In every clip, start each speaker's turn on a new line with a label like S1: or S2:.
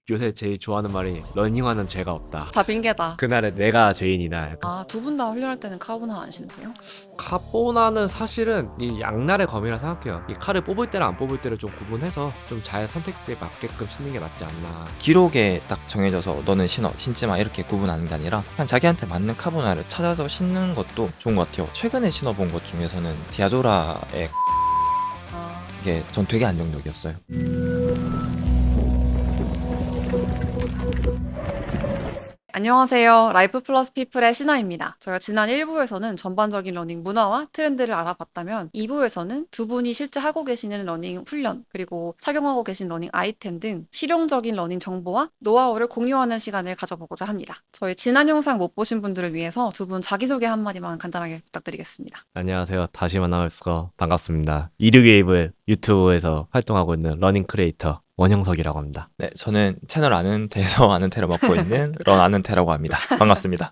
S1: 요새 제일 좋아하는 말이 러닝화는 죄가 없다.
S2: 다 핑계다.
S1: 그날에 내가 죄인이다.
S2: 아, 두 분 다 훈련할 때는 카보나 안 신으세요?
S1: 카보나는 사실은 이 양날의 검이라 생각해요. 이 칼을 뽑을 때랑 안 뽑을 때를 좀 구분해서 좀 잘 선택에 맞게끔 신는 게 맞지 않나.
S3: 기록에 딱 정해져서 너는 신어 신지 마 이렇게 구분하는 게 아니라 그냥 자기한테 맞는 카보나를 찾아서 신는 것도 좋은 것 같아요. 최근에 신어본 것 중에서는 디아도라의
S2: 아,
S3: 이게 전 되게 안정적이었어요.
S2: 안녕하세요. 라이프 플러스 피플의 신아입니다. 저희가 지난 1부에서는 전반적인 러닝 문화와 트렌드를 알아봤다면 2부에서는 두 분이 실제 하고 계시는 러닝 훈련, 그리고 착용하고 계신 러닝 아이템 등 실용적인 러닝 정보와 노하우를 공유하는 시간을 가져보고자 합니다. 저희 지난 영상 못 보신 분들을 위해서 두 분 자기소개 한마디만 간단하게 부탁드리겠습니다.
S1: 안녕하세요. 다시 만나서 반갑습니다. 이륙웨이브 유튜브에서 활동하고 있는 러닝 크리에이터 원형석이라고 합니다.
S3: 네, 저는 채널 아는 데서 아는 테를 맡고 있는 런 아는 테라고 합니다. 반갑습니다.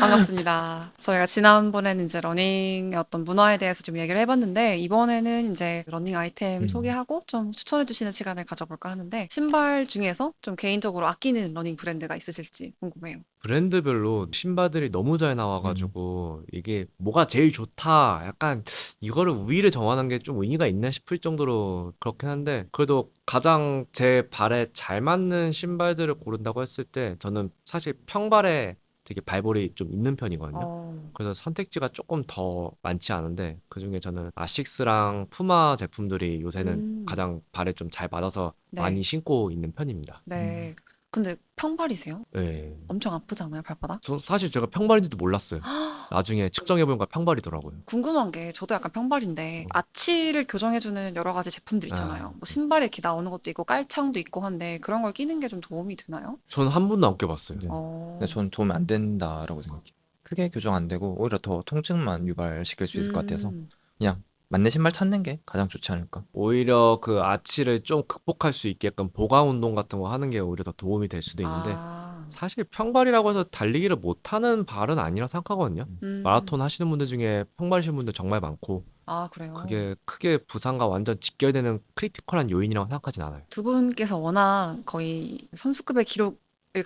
S2: 반갑습니다. 저희가 지난번에는 이제 러닝의 어떤 문화에 대해서 좀 얘기를 해봤는데, 이번에는 이제 러닝 아이템 소개하고 좀 추천해주시는 시간을 가져볼까 하는데, 신발 중에서 좀 개인적으로 아끼는 러닝 브랜드가 있으실지 궁금해요.
S1: 브랜드별로 신발들이 너무 잘 나와가지고 이게 뭐가 제일 좋다 약간 이거를 우위를 정하는 게 좀 의미가 있나 싶을 정도로 그렇긴 한데 그래도 가장 제 발에 잘 맞는 신발들을 고른다고 했을 때 저는 사실 평발에 되게 발볼이 좀 있는 편이거든요.
S2: 어,
S1: 그래서 선택지가 조금 더 많지 않은데 그중에 저는 아식스랑 푸마 제품들이 요새는
S2: 음,
S1: 가장 발에 좀 잘 맞아서
S2: 네,
S1: 많이 신고 있는 편입니다.
S2: 네. 근데 평발이세요?
S1: 네.
S2: 엄청 아프잖아요, 발바닥?
S1: 저 사실 제가 평발인지도 몰랐어요. 나중에 측정해보니까 평발이더라고요.
S2: 궁금한 게 저도 약간 평발인데 아치를 교정해주는 여러 가지 제품들 있잖아요.
S1: 아,
S2: 뭐 신발에 이렇게 나오는 것도 있고 깔창도 있고 한데 그런 걸 끼는 게 좀 도움이 되나요?
S1: 저는 한 번도 안 껴봤어요.
S3: 네.
S2: 어,
S3: 근데 전 도움 안 된다라고 생각해요. 크게 교정 안 되고 오히려 더 통증만 유발시킬 수 있을 것 같아서
S2: 음,
S3: 그냥 맞는 신발 찾는 게 가장 좋지 않을까.
S1: 오히려 그 아치를 좀 극복할 수 있게끔 보강 운동 같은 거 하는 게 오히려 더 도움이 될 수도 있는데
S2: 아,
S1: 사실 평발이라고 해서 달리기를 못하는 발은 아니라 생각하거든요. 마라톤 하시는 분들 중에 평발이신 분들 정말 많고
S2: 아, 그래요.
S1: 그게 크게 부상과 완전 직결되는 크리티컬한 요인이라고 생각하진 않아요.
S2: 두 분께서 워낙 거의 선수급의 기록을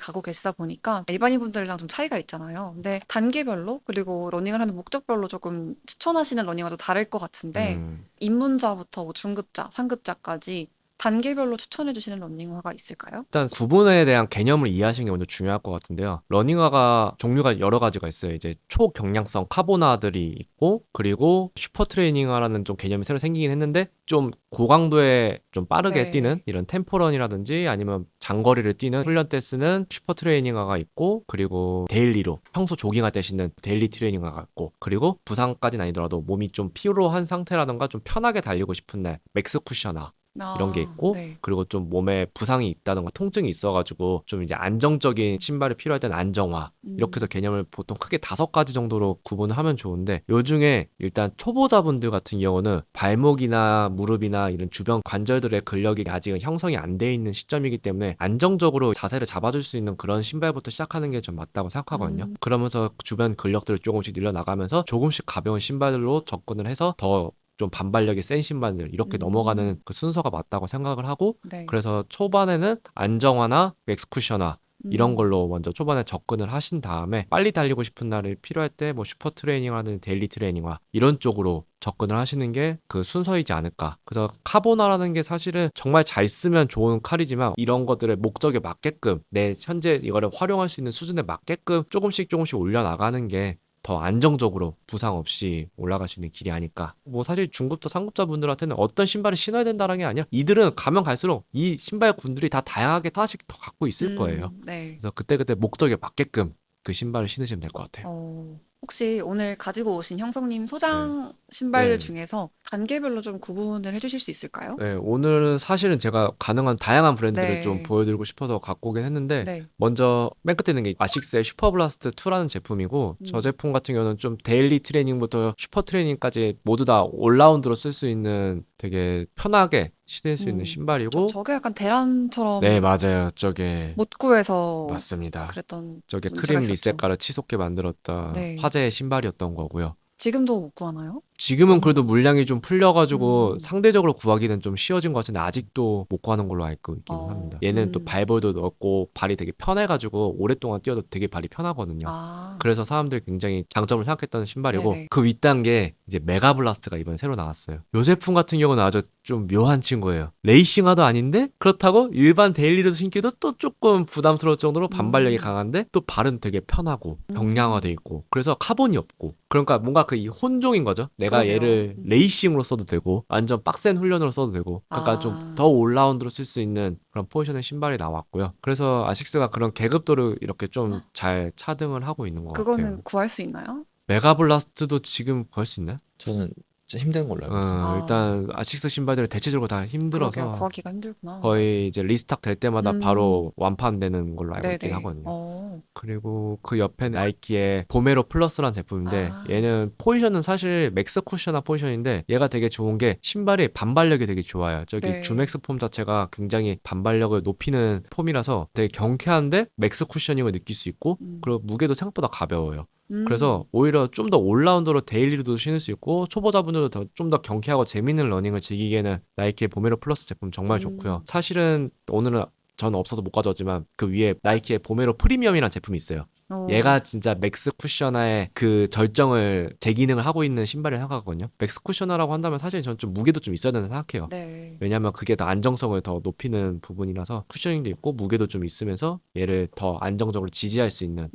S2: 가고 계시다 보니까 일반인 분들이랑 좀 차이가 있잖아요. 근데 단계별로 그리고 러닝을 하는 목적별로 조금 추천하시는 러닝화도 다를 것 같은데
S1: 음,
S2: 입문자부터 뭐 중급자, 상급자까지 단계별로 추천해 주시는 러닝화가 있을까요?
S1: 일단 구분에 대한 개념을 이해하시는 게 먼저 중요할 것 같은데요. 러닝화가 종류가 여러 가지가 있어요. 이제 초경량성 카보나들이 있고 그리고 슈퍼 트레이닝화라는 좀 개념이 새로 생기긴 했는데 좀 고강도에 좀 빠르게 뛰는
S2: 네.
S1: 이런 템포런이라든지 아니면 장거리를 뛰는 훈련 때 쓰는 슈퍼 트레이닝화가 있고 그리고 데일리로 평소 조깅할 때 신는 데일리 트레이닝화가 있고 그리고 부상까지는 아니더라도 몸이 좀 피로한 상태라던가 좀 편하게 달리고 싶은 날 맥스 쿠션화 이런 게
S2: 아,
S1: 있고
S2: 네.
S1: 그리고 좀 몸에 부상이 있다던가 통증이 있어가지고 좀 이제 안정적인 신발이 필요할 때는 안정화 이렇게 해서
S2: 음,
S1: 개념을 보통 크게 5가지 정도로 구분을 하면 좋은데 요 중에 일단 초보자분들 같은 경우는 발목이나 무릎이나 이런 주변 관절들의 근력이 아직은 형성이 안 돼 있는 시점이기 때문에 안정적으로 자세를 잡아줄 수 있는 그런 신발부터 시작하는 게 좀 맞다고 생각하거든요.
S2: 음,
S1: 그러면서 주변 근력들을 조금씩 늘려나가면서 조금씩 가벼운 신발로 접근을 해서 더 좀 반발력이 센 신발들 이렇게 넘어가는 그 순서가 맞다고 생각을 하고
S2: 네.
S1: 그래서 초반에는 안정화나 맥스쿠션화 이런
S2: 음,
S1: 걸로 먼저 초반에 접근을 하신 다음에 빨리 달리고 싶은 날을 필요할 때 뭐 슈퍼 트레이닝화든 데일리 트레이닝화 이런 쪽으로 접근을 하시는 게 그 순서이지 않을까. 그래서 카보나라는 게 사실은 정말 잘 쓰면 좋은 칼이지만 이런 것들의 목적에 맞게끔 내 현재 이거를 활용할 수 있는 수준에 맞게끔 조금씩 조금씩 올려나가는 게 더 안정적으로 부상 없이 올라갈 수 있는 길이 아닐까. 뭐 사실 중급자, 상급자 분들한테는 어떤 신발을 신어야 된다는 게 아니라 이들은 가면 갈수록 이 신발 군들이 다 다양하게 하나씩 더 갖고 있을 거예요.
S2: 네.
S1: 그래서 그때그때 목적에 맞게끔 그 신발을 신으시면 될 것 같아요.
S2: 혹시 오늘 가지고 오신 형성님
S1: 네.
S2: 소장 신발
S1: 네.
S2: 중에서 단계별로 좀 구분을 해주실 수 있을까요?
S1: 네, 오늘은 사실은 제가 가능한 다양한 브랜드들을 좀
S2: 네,
S1: 보여드리고 싶어서 갖고 오긴 했는데
S2: 네,
S1: 먼저 맨 끝에 있는 게 아식스의 슈퍼블라스트 2라는 제품이고 저
S2: 음,
S1: 제품 같은 경우는 좀 데일리 트레이닝부터 슈퍼 트레이닝까지 모두 다 올라운드로 쓸 수 있는 되게 편하게 신을 수 있는 신발이고
S2: 저게 약간
S1: 네,
S2: 대란처럼
S1: 맞아요. 저게
S2: 못 구해서
S1: 맞습니다.
S2: 그랬던
S1: 저게
S2: 문제가
S1: 크림
S2: 있었죠.
S1: 리셋가를 치솟게 만들었던
S2: 네,
S1: 화제의 신발이었던 거고요.
S2: 지금도 못 구하나요?
S1: 지금은 그래도 물량이 좀 풀려가지고
S2: 음.
S1: 상대적으로 구하기는 좀 쉬워진 것 같은데 아직도 못 구하는 걸로 알고 있기는 합니다. 얘는 또 발볼도 넓고 발이 되게 편해가지고 오랫동안 뛰어도 되게 발이 편하거든요.
S2: 아.
S1: 그래서 사람들이 굉장히 장점을 생각했던 신발이고
S2: 네네.
S1: 그 윗단계 이제 메가블라스트가 이번에 새로 나왔어요. 요 제품 같은 경우는 아주 좀 묘한 친구예요. 레이싱화도 아닌데 그렇다고 일반 데일리로 신기도 또 조금 부담스러울 정도로 반발력이 강한데 또 발은 되게 편하고 경량화돼 있고 그래서 카본이 없고 그러니까 뭔가 그 이 혼종인 거죠. 내가
S2: 그러게요.
S1: 얘를 레이싱으로 써도 되고 완전 빡센 훈련으로 써도 되고 그러니까 좀 더 올라운드로 쓸 수 있는 그런 포지션의 신발이 나왔고요. 그래서 아식스가 그런 계급도를 이렇게 좀 잘 차등을 하고 있는 것 같아요.
S2: 그거는 구할 수 있나요?
S1: 메가블라스트도 지금 구할 수 있나요?
S3: 저는 진짜 힘든 걸로 알고 있습니다.
S1: 일단 아식스 신발들이 대체적으로 다
S2: 그러게요.
S1: 힘들어서
S2: 구하기가 힘들구나.
S1: 거의 이제 리스탁 될 때마다 바로 완판되는 걸로 알고 있긴
S2: 네네.
S1: 하거든요. 그리고 그 옆에 나이키의 보메로 플러스라는 제품인데
S2: 아.
S1: 얘는 포지션은 사실 맥스 쿠션화 포지션인데 얘가 되게 좋은 게 신발이 반발력이 되게 좋아요. 저기
S2: 네.
S1: 주맥스 폼 자체가 굉장히 반발력을 높이는 폼이라서 되게 경쾌한데 맥스 쿠셔닝을 느낄 수 있고 그리고 무게도 생각보다 가벼워요. 그래서 오히려 좀 더 올라운더로 데일리로도 신을 수 있고 초보자분들도 좀 더 경쾌하고 재밌는 러닝을 즐기기에는 나이키의 보메로 플러스 제품 정말 좋고요. 사실은 오늘은 저는 없어서 못 가져왔지만 그 위에 나이키의 보메로 프리미엄이라는 제품이 있어요. 얘가 진짜 맥스 쿠셔나의 그 절정을 제 기능을 하고 있는 신발을 생각하거든요. 맥스 쿠셔나라고 한다면 사실 저는 좀 무게도 좀 있어야 된다고 생각해요.
S2: 네.
S1: 왜냐하면 그게 더 안정성을 더 높이는 부분이라서 쿠셔닝도 있고 무게도 좀 있으면서 얘를 더 안정적으로 지지할 수 있는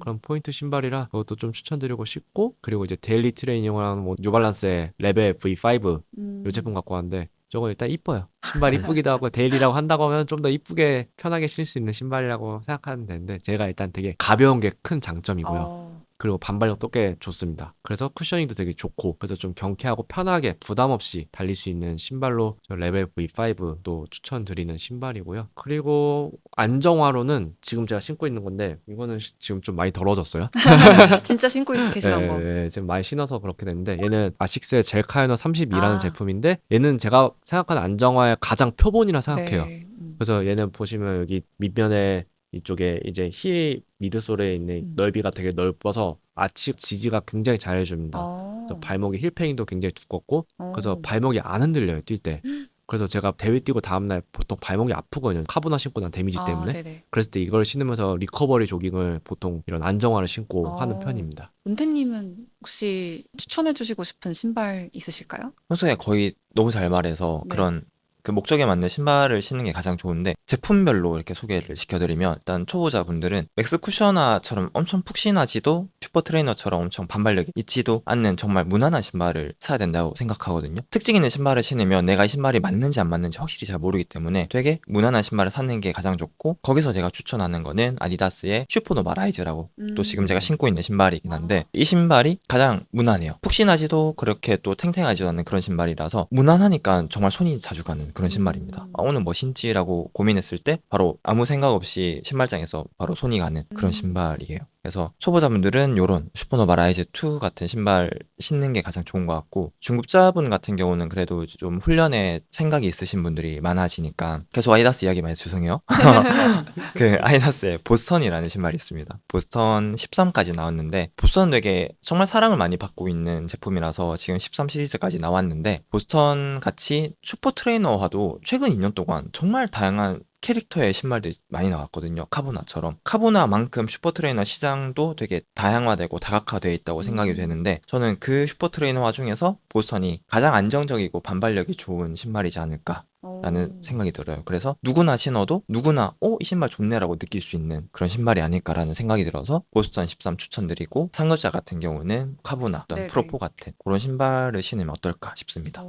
S1: 그런 포인트 신발이라 그것도 좀 추천드리고 싶고 그리고 이제 데일리 트레이닝을 하는 뭐 뉴발란스의 레벨 V5 이 제품 갖고 왔는데 저거 일단 이뻐요. 신발 이쁘기도 하고 데일리라고 한다고 하면 좀 더 이쁘게 편하게 신을 수 있는 신발이라고 생각하면 되는데 제가 일단 되게 가벼운 게 큰 장점이고요. 그리고 반발력도 꽤 좋습니다. 그래서 쿠셔닝도 되게 좋고 그래서 좀 경쾌하고 편하게 부담 없이 달릴 수 있는 신발로 저 레벨 V5도 추천드리는 신발이고요. 그리고 안정화로는 지금 제가 신고 있는 건데 이거는 지금 좀 많이 더러워졌어요.
S2: 진짜 신고 계시던 거.
S1: 네, 지금 많이 신어서 그렇게 됐는데 얘는 아식스의 젤카이너 32라는
S2: 아.
S1: 제품인데 얘는 제가 생각하는 안정화의 가장 표본이라 생각해요.
S2: 네.
S1: 그래서 얘는 보시면 여기 밑면에 이쪽에 이제 힐 미드솔에 있는 넓이가 되게 넓어서 아치 지지가 굉장히 잘 해줍니다. 그래서 발목이 힐팽이도 굉장히 두껍고 그래서 발목이 안 흔들려요 뛸 때. 그래서 제가 대회 뛰고 다음날 보통 발목이 아프거든요. 카보나 신고 난 데미지 때문에.
S2: 네네.
S1: 그랬을 때 이걸 신으면서 리커버리 조깅을 보통 이런 안정화를 신고 하는 편입니다.
S2: 은태님은 혹시 추천해주시고 싶은 신발 있으실까요?
S3: 평소에 거의 너무 잘 말해서
S2: 네.
S3: 그런 그 목적에 맞는 신발을 신는 게 가장 좋은데 제품별로 이렇게 소개를 시켜드리면 일단 초보자분들은 맥스 쿠셔나처럼 엄청 푹신하지도 슈퍼 트레이너처럼 엄청 반발력이 있지도 않는 정말 무난한 신발을 사야 된다고 생각하거든요. 특징 있는 신발을 신으면 내가 이 신발이 맞는지 안 맞는지 확실히 잘 모르기 때문에 되게 무난한 신발을 사는 게 가장 좋고 거기서 제가 추천하는 거는 아디다스의 슈퍼노바 라이즈라고 또 지금 제가 신고 있는 신발이긴 한데 이 신발이 가장 무난해요. 푹신하지도 그렇게 또 탱탱하지도 않는 그런 신발이라서 무난하니까 정말 손이 자주 가는 그런 신발입니다. 오늘 뭐 신지라고 고민했을 때 바로 아무 생각 없이 신발장에서 바로 손이 가는 그런 신발이에요. 그래서 초보자분들은 요런 슈퍼노바 라이즈 2 같은 신발 신는 게 가장 좋은 것 같고 중급자분 같은 경우는 그래도 좀 훈련에 생각이 있으신 분들이 많아지니까 계속 아디다스 이야기 많이 죄송해요. 그 아디다스의 보스턴이라는 신발이 있습니다. 보스턴 13까지 나왔는데 보스턴은 되게 정말 사랑을 많이 받고 있는 제품이라서 지금 13 시리즈까지 나왔는데 보스턴 같이 슈퍼 트레이너화도 최근 2년 동안 정말 다양한 캐릭터의 신발들이 많이 나왔거든요. 카보나처럼. 카보나만큼 슈퍼트레이너 시장도 되게 다양화되고 다각화되어 있다고 생각이 되는데 저는 그 슈퍼트레이너화 중에서 보스턴이 가장 안정적이고 반발력이 좋은 신발이지 않을까 라는 생각이 들어요. 그래서 누구나 신어도 누구나 이 신발 좋네라고 느낄 수 있는 그런 신발이 아닐까라는 생각이 들어서 보스턴 13 추천드리고 상급자 같은 경우는 카보나 어떤
S2: 네네.
S3: 프로포 같은 그런 신발을 신으면 어떨까 싶습니다.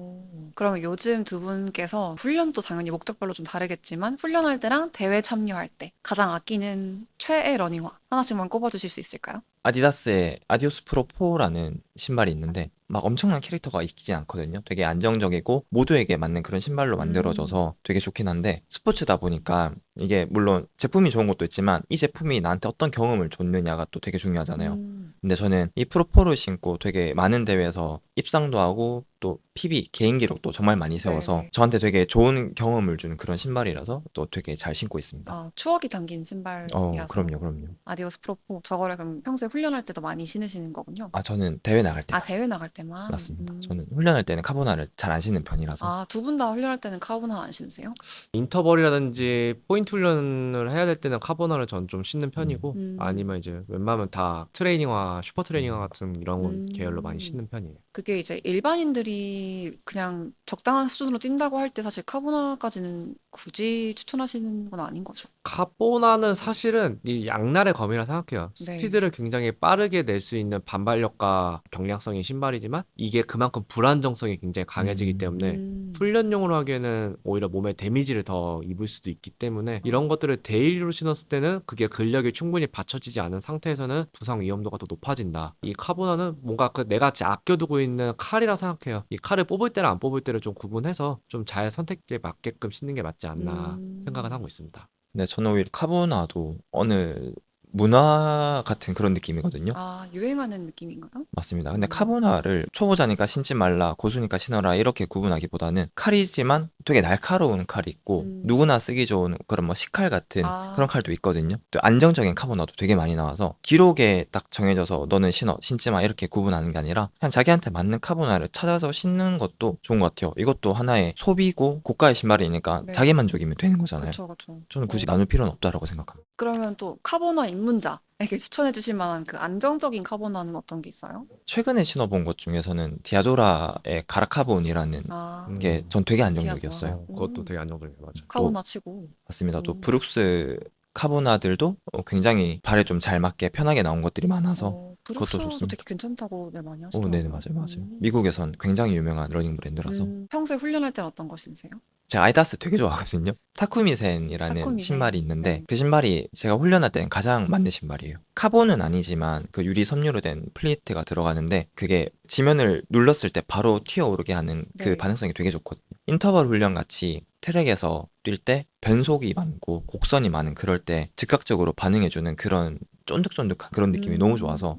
S2: 그러면 요즘 두 분께서 훈련도 당연히 목적별로 좀 다르겠지만 훈련할 때랑 대회 참여할 때 가장 아끼는 최애 러닝화 하나씩만 꼽아주실 수 있을까요?
S3: 아디다스의 아디오스 프로 4라는 신발이 있는데 막 엄청난 캐릭터가 있지 않거든요. 되게 안정적이고 모두에게 맞는 그런 신발로 만들어져서 되게 좋긴 한데 스포츠다 보니까 이게 물론 제품이 좋은 것도 있지만 이 제품이 나한테 어떤 경험을 줬느냐가 또 되게 중요하잖아요. 근데 저는 이 프로 4를 신고 되게 많은 대회에서 입상도 하고 또 PB 개인 기록도 정말 많이 세워서
S2: 네네.
S3: 저한테 되게 좋은 경험을 준 그런 신발이라서 또 되게 잘 신고 있습니다.
S2: 아, 추억이 담긴 신발이라서.
S3: 그럼요.
S2: 아디오스 프로4 저거를 그럼 평소에 훈련할 때도 많이 신으시는 거군요.
S3: 저는 대회 나갈
S2: 아,
S3: 때만.
S2: 대회 나갈 때만.
S3: 맞습니다. 저는 훈련할 때는 카보나를 잘 안 신는 편이라서.
S2: 아, 두 분 다 훈련할 때는 카보나 안 신으세요?
S1: 인터벌이라든지 포인트 훈련을 해야 될 때는 카보나를 전 좀 신는 편이고
S2: 음.
S1: 아니면 이제 웬만하면 다 트레이닝화, 슈퍼 트레이닝화 같은 이런 계열로 많이
S2: 음.
S1: 신는 편이에요.
S2: 그게 이제 일반인들이 그냥 적당한 수준으로 뛴다고 할 때 사실 카보나까지는 굳이 추천하시는 건 아닌 거죠.
S1: 카보나는 사실은 이 양날의 검이라 생각해요.
S2: 네.
S1: 스피드를 굉장히 빠르게 낼 수 있는 반발력과 경량성의 신발이지만 이게 그만큼 불안정성이 굉장히 강해지기 때문에 훈련용으로 하기에는 오히려 몸에 데미지를 더 입을 수도 있기 때문에 이런 것들을 데일리로 신었을 때는 그게 근력이 충분히 받쳐지지 않은 상태에서는 부상 위험도가 더 높아진다. 이 카보나는 뭔가 그 내가 아껴두고 있는 칼이라 생각해요. 이 칼을 뽑을 때랑 안 뽑을 때를 좀 구분해서 좀 잘 선택에 맞게끔 신는 게 맞지 않나 생각은 하고 있습니다.
S3: 근데 저는 오히려 카보나도 어느 문화 같은 그런 느낌이거든요.
S2: 아, 유행하는 느낌인가요?
S3: 맞습니다. 근데 카보나를 초보자니까 신지 말라, 고수니까 신어라 이렇게 구분하기보다는 칼이지만 되게 날카로운 칼이 있고 누구나 쓰기 좋은 그런 뭐 식칼 같은
S2: 아.
S3: 그런 칼도 있거든요. 또 안정적인 카보나도 되게 많이 나와서 기록에 딱 정해져서 너는 신지 마 이렇게 구분하는 게 아니라 그냥 자기한테 맞는 카보나를 찾아서 신는 것도 좋은 것 같아요. 이것도 하나의 소비고 고가의 신발이니까
S2: 네.
S3: 자기 만족이면 되는 거잖아요.
S2: 그쵸.
S3: 저는 굳이 나눌 필요는 없다라고 생각합니다.
S2: 그러면 또 카보나 입문자에게 추천해 주실 만한 그 안정적인 카보나는 어떤 게 있어요?
S3: 최근에 신어본 것 중에서는 디아도라의 가라카본이라는
S2: 아,
S3: 게 전 되게 안정적이었어요.
S2: 디아도라.
S1: 그것도 되게 안정적이에요. 맞아.
S2: 카보나 치고.
S3: 맞습니다. 또
S2: 음.
S3: 브룩스 카보나들도 굉장히 발에 좀 잘 맞게 편하게 나온 것들이 많아서 그것도
S2: 브룩스도
S3: 좋습니다.
S2: 되게 괜찮다고들 많이 하시더라고요.
S3: 네네, 맞아요. 미국에선 굉장히 유명한 러닝 브랜드라서
S2: 평소에 훈련할 때는 어떤 거 신으세요?
S3: 제가 아디다스 되게 좋아하거든요. 타쿠미센이라는
S2: 타쿠미센.
S3: 신발이 있는데
S2: 네.
S3: 그 신발이 제가 훈련할 때는 가장 맞는 신발이에요. 카본은 아니지만 그 유리 섬유로 된 플레이트가 들어가는데 그게 지면을 눌렀을 때 바로 튀어오르게 하는 그
S2: 네.
S3: 반응성이 되게 좋거든요. 인터벌 훈련 같이 트랙에서 뛸 때 변속이 많고 곡선이 많은 그럴 때 즉각적으로 반응해주는 그런 쫀득쫀득한 그런 느낌이 너무 좋아서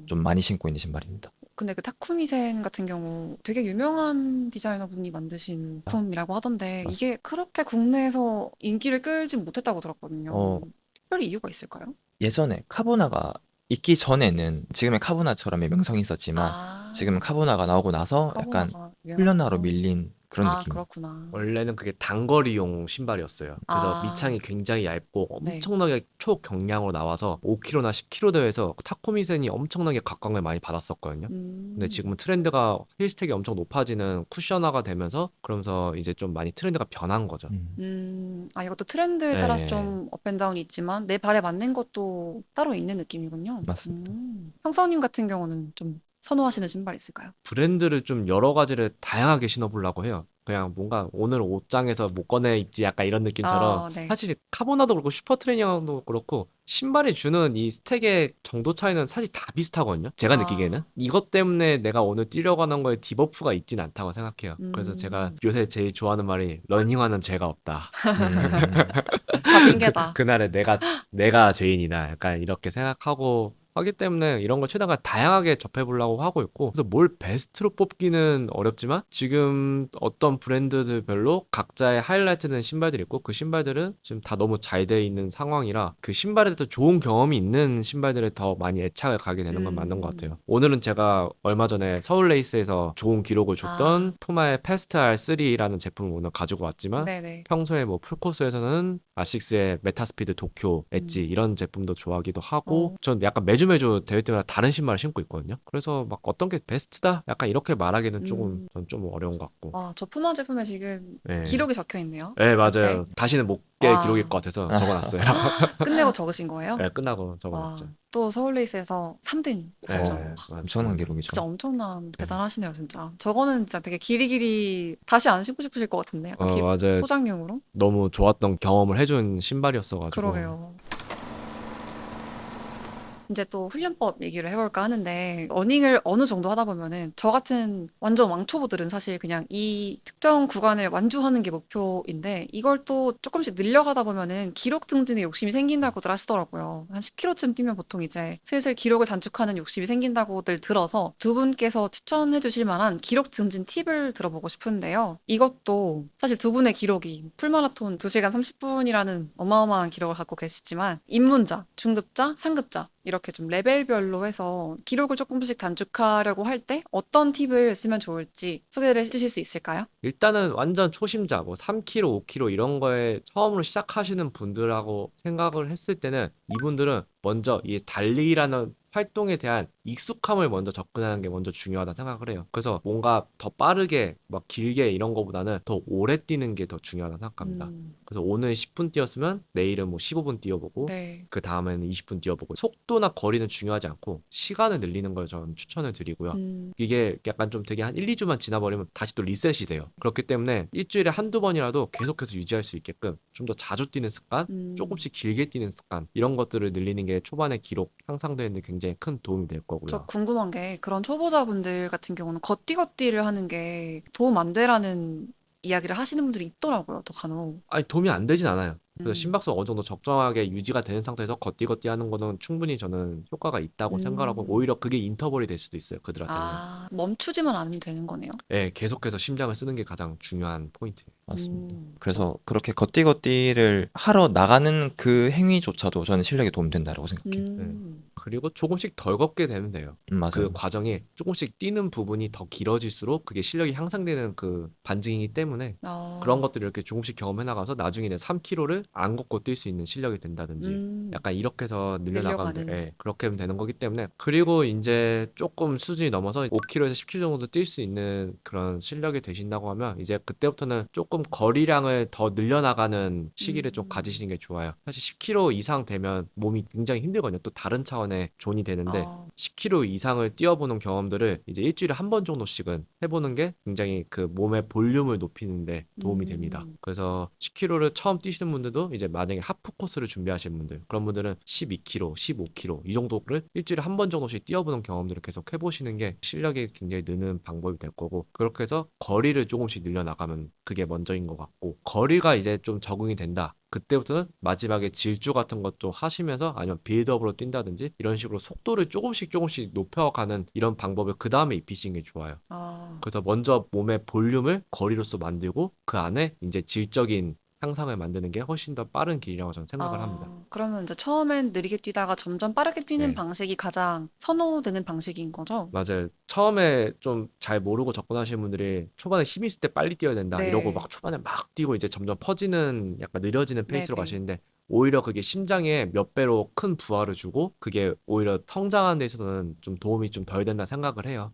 S3: 좀 많이 신고 있는 신발입니다.
S2: 근데 그 타쿠미센 같은 경우 되게 유명한 디자이너 분이 만드신 제품이라고 하던데
S3: 맞습니다.
S2: 이게 그렇게 국내에서 인기를 끌지 못했다고 들었거든요. 특별히 이유가 있을까요?
S3: 예전에 카보나가 있기 전에는 지금의 카보나처럼의 명성이 있었지만
S2: 아,
S3: 지금은 카보나가 나오고 나서 약간
S2: 카보나가
S3: 훈련화로
S2: 유행하죠.
S3: 밀린 그런
S2: 아,
S3: 느낌.
S2: 그렇구나.
S1: 원래는 그게 단거리용 신발이었어요. 그래서
S2: 아.
S1: 밑창이 굉장히 얇고
S2: 네.
S1: 엄청나게 초경량으로 나와서 5kg나 10kg 대회에서 타코미센이 엄청나게 각광을 많이 받았었거든요. 근데 지금은 트렌드가 힐스택이 엄청 높아지는 쿠션화가 되면서 그러면서 이제 좀 많이 트렌드가 변한 거죠.
S2: 아, 이것도 트렌드에 따라서
S1: 네.
S2: 좀 업앤다운이 있지만 내 발에 맞는 것도 따로 있는 느낌이군요.
S3: 맞습니다.
S2: 형성님 같은 경우는 좀 선호하시는 신발 있을까요?
S1: 브랜드를 좀 여러 가지를 다양하게 신어보려고 해요. 그냥 뭔가 오늘 옷장에서 못 꺼내 입지 약간 이런 느낌처럼
S2: 아, 네.
S1: 사실 카보나도 그렇고 슈퍼 트레이닝도 그렇고 신발이 주는 이 스택의 정도 차이는 사실 다 비슷하거든요. 제가
S2: 아.
S1: 느끼기에는 이것 때문에 내가 오늘 뛰려고 하는 거에 디버프가 있진 않다고 생각해요. 그래서 제가 요새 제일 좋아하는 말이 러닝화는 죄가 없다.
S2: 다 핑계다.
S1: 그날에 내가 죄인이다. 약간 이렇게 생각하고 하기 때문에 이런 걸 최대한 다양하게 접해보려고 하고 있고 그래서 뭘 베스트로 뽑기는 어렵지만 지금 어떤 브랜드들별로 각자의 하이라이트된 신발들이 있고 그 신발들은 지금 다 너무 잘 돼 있는 상황이라 그 신발에 대해서 좋은 경험이 있는 신발들에 더 많이 애착을 가게 되는 건 맞는 것 같아요. 오늘은 제가 얼마 전에 서울 레이스에서 좋은 기록을 줬던 푸마의 패스트 R3라는 제품을 오늘 가지고 왔지만
S2: 네네.
S1: 평소에 뭐 풀코스에서는 아식스의 메타스피드 도쿄 엣지 이런 제품도 좋아하기도 하고 전 약간 매주 대회 때마다 다른 신발을 신고 있거든요. 그래서 막 어떤 게 베스트다? 약간 이렇게 말하기는 조금 전 좀 어려운 것 같고.
S2: 와, 저 푸마 제품에 지금
S1: 네.
S2: 기록이 적혀 있네요.
S1: 네, 맞아요.
S2: 옆에.
S1: 다시는 못 깨
S2: 와.
S1: 기록일 것 같아서 적어놨어요.
S2: 끝내고 적으신 거예요?
S1: 네, 끝나고
S2: 와,
S1: 적어놨죠.
S2: 또 서울레이스에서 3등
S1: 네,
S2: 하셨죠.
S1: 맞습니다.
S3: 엄청난 기록이죠.
S2: 진짜 엄청난 대단하시네요, 진짜. 저거는 진짜 되게 길이 다시 안 신고 싶으실 것 같은데. 약간
S1: 맞아요.
S2: 소장용으로.
S1: 너무 좋았던 경험을 해준 신발이었어가지고.
S2: 그러게요. 이제 또 훈련법 얘기를 해볼까 하는데 러닝을 어느 정도 하다 보면은 저 같은 완전 왕초보들은 사실 그냥 이 특정 구간을 완주하는 게 목표인데 이걸 또 조금씩 늘려가다 보면은 기록 증진에 욕심이 생긴다고들 하시더라고요. 한 10km쯤 뛰면 보통 이제 슬슬 기록을 단축하는 욕심이 생긴다고들 들어서 두 분께서 추천해 주실 만한 기록 증진 팁을 들어보고 싶은데요. 이것도 사실 두 분의 기록이 풀마라톤 2시간 30분이라는 어마어마한 기록을 갖고 계시지만 입문자, 중급자, 상급자 이렇게 좀 레벨별로 해서 기록을 조금씩 단축하려고 할 때 어떤 팁을 쓰면 좋을지 소개를 해주실 수 있을까요?
S1: 일단은 완전 초심자, 뭐 3km, 5km 이런 거에 처음으로 시작하시는 분들하고 생각을 했을 때는 이분들은 먼저 이 달리기라는 활동에 대한 익숙함을 먼저 접근하는 게 먼저 중요하다 생각을 해요. 그래서 뭔가 더 빠르게 막 길게 이런 거보다는 더 오래 뛰는 게 더 중요하다 생각합니다. 그래서 오늘 10분 뛰었으면 내일은 뭐 15분 뛰어보고
S2: 네.
S1: 그 다음에는 20분 뛰어보고 속도나 거리는 중요하지 않고 시간을 늘리는 걸 저는 추천을 드리고요. 이게 약간 좀 되게 한 1, 2주만 지나버리면 다시 또 리셋이 돼요. 그렇기 때문에 일주일에 한두 번이라도 계속해서 유지할 수 있게끔 좀 더 자주 뛰는 습관, 조금씩 길게 뛰는 습관 이런 것들을 늘리는 게 초반에 기록 향상되는 데 굉장히 큰 도움이 될
S2: 저
S1: 거고요.
S2: 궁금한 게 그런 초보자분들 같은 경우는 걷기를 하는 게 도움 안 되라는 이야기를 하시는 분들이 있더라고요, 또 간혹.
S1: 아니 도움이 안 되진 않아요. 그래서
S2: 음.
S1: 심박수 어느 정도 적정하게 유지가 되는 상태에서 걷기 하는 거는 충분히 저는 효과가 있다고 생각하고
S2: 음.
S1: 오히려 그게 인터벌이 될 수도 있어요, 그들한테는.
S2: 아, 멈추지만 않으면 되는 거네요.
S1: 예, 계속해서 심장을 쓰는 게 가장 중요한 포인트예요.
S3: 맞습니다.
S2: 음.
S3: 그래서 그렇게 걷기를 하러 나가는 그 행위조차도 저는 실력에 도움된다고 생각해요.
S1: 그리고 조금씩 덜 걷게 되면 돼요.
S3: 맞아요.
S1: 그 과정이 조금씩 뛰는 부분이 더 길어질수록 그게 실력이 향상되는 그 반증이기 때문에 그런 것들을 이렇게 조금씩 경험해 나가서 나중에 3km를 안 걷고 뛸 수 있는 실력이 된다든지 약간 이렇게 해서 늘려나가면
S2: 늘려가는.
S1: 예, 그렇게 하면 되는 거기 때문에 그리고 이제 조금 수준이 넘어서 5km에서 10km 정도 뛸 수 있는 그런 실력이 되신다고 하면 이제 그때부터는 조금 거리량을 더 늘려나가는 시기를 좀 가지시는 게 좋아요. 사실 10km 이상 되면 몸이 굉장히 힘들거든요. 또 다른 차원의 존이 되는데
S2: 아,
S1: 10km 이상을 뛰어보는 경험들을 이제 일주일에 한 번 정도씩은 해보는 게 굉장히 그 몸의 볼륨을 높이는데 도움이 됩니다. 그래서 10km를 처음 뛰시는 분들도 이제 만약에 하프 코스를 준비하시는 분들 그런 분들은 12km, 15km 이 정도를 일주일에 한 번 정도씩 뛰어보는 경험들을 계속 해보시는 게 실력이 굉장히 느는 방법이 될 거고 그렇게 해서 거리를 조금씩 늘려나가면 그게 먼저인 것 같고 거리가 이제 좀 적응이 된다. 그때부터는 마지막에 질주 같은 것 좀 하시면서 아니면 빌드업으로 뛴다든지 이런 식으로 속도를 조금씩 높여가는 이런 방법을 그 다음에 입히시는 게 좋아요.
S2: 아.
S1: 그래서 먼저 몸의 볼륨을 거리로서 만들고 그 안에 이제 질적인 향상을 만드는 게 훨씬 더 빠른 길이라고 저는 생각을 합니다.
S2: 그러면 이제 처음엔 느리게 뛰다가 점점 빠르게 뛰는
S1: 네.
S2: 방식이 가장 선호되는 방식인 거죠?
S1: 맞아요. 처음에 좀 잘 모르고 접근하시는 분들이 초반에 힘 있을 때 빨리 뛰어야 된다 이러고
S2: 네.
S1: 막 초반에 막 뛰고 이제 점점 퍼지는 약간 느려지는 페이스로
S2: 네네.
S1: 가시는데 오히려 그게 심장에 몇 배로 큰 부하를 주고 그게 오히려 성장하는 데 있어서는 좀 도움이 좀 덜 된다 생각을 해요.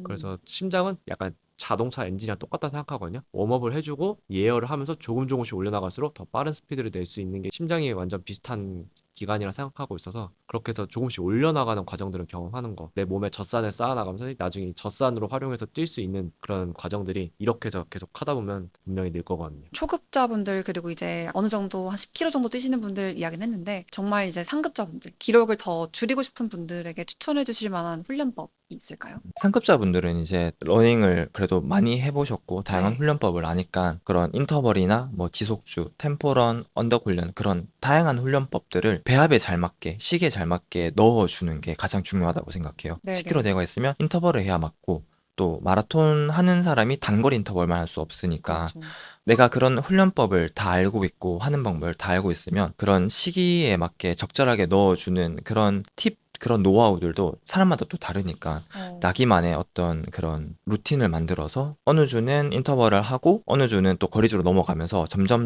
S1: 그래서 심장은 약간 자동차 엔진이랑 똑같다 생각하거든요. 웜업을 해주고 예열을 하면서 조금씩 올려나갈수록 더 빠른 스피드를 낼 수 있는 게 심장이 완전 비슷한 기간이라 생각하고 있어서 그렇게 해서 조금씩 올려나가는 과정들을 경험하는 거. 내 몸에 젖산을 쌓아나가면서 나중에 이 젖산으로 활용해서 뛸 수 있는 그런 과정들이 이렇게 해서 계속 하다 보면 분명히 늘 거거든요.
S2: 초급자분들 그리고 이제 어느 정도 한 10km 정도 뛰시는 분들 이야기는 했는데 정말 이제 상급자분들 기록을 더 줄이고 싶은 분들에게 추천해 주실 만한 훈련법이 있을까요?
S3: 상급자분들은 이제 러닝을 그래도 많이 해보셨고 다양한
S2: 네.
S3: 훈련법을 아니까 그런 인터벌이나 뭐 지속주, 템포런, 언덕 훈련 그런 다양한 훈련법들을 배합에 잘 맞게 시기에 잘 맞게 넣어주는 게 가장 중요하다고 생각해요.
S2: 네네.
S3: 10km 내가 있으면 인터벌을 해야 맞고 또 마라톤 하는 사람이 단거리 인터벌만 할 수 없으니까
S2: 그렇죠.
S3: 내가 그런 훈련법을 다 알고 있고 하는 방법을 다 알고 있으면 그런 시기에 맞게 적절하게 넣어주는 그런 팁, 그런 노하우들도 사람마다 또 다르니까 나기만의 어떤 그런 루틴을 만들어서 어느 주는 인터벌을 하고 어느 주는 또 거리주로 넘어가면서 점점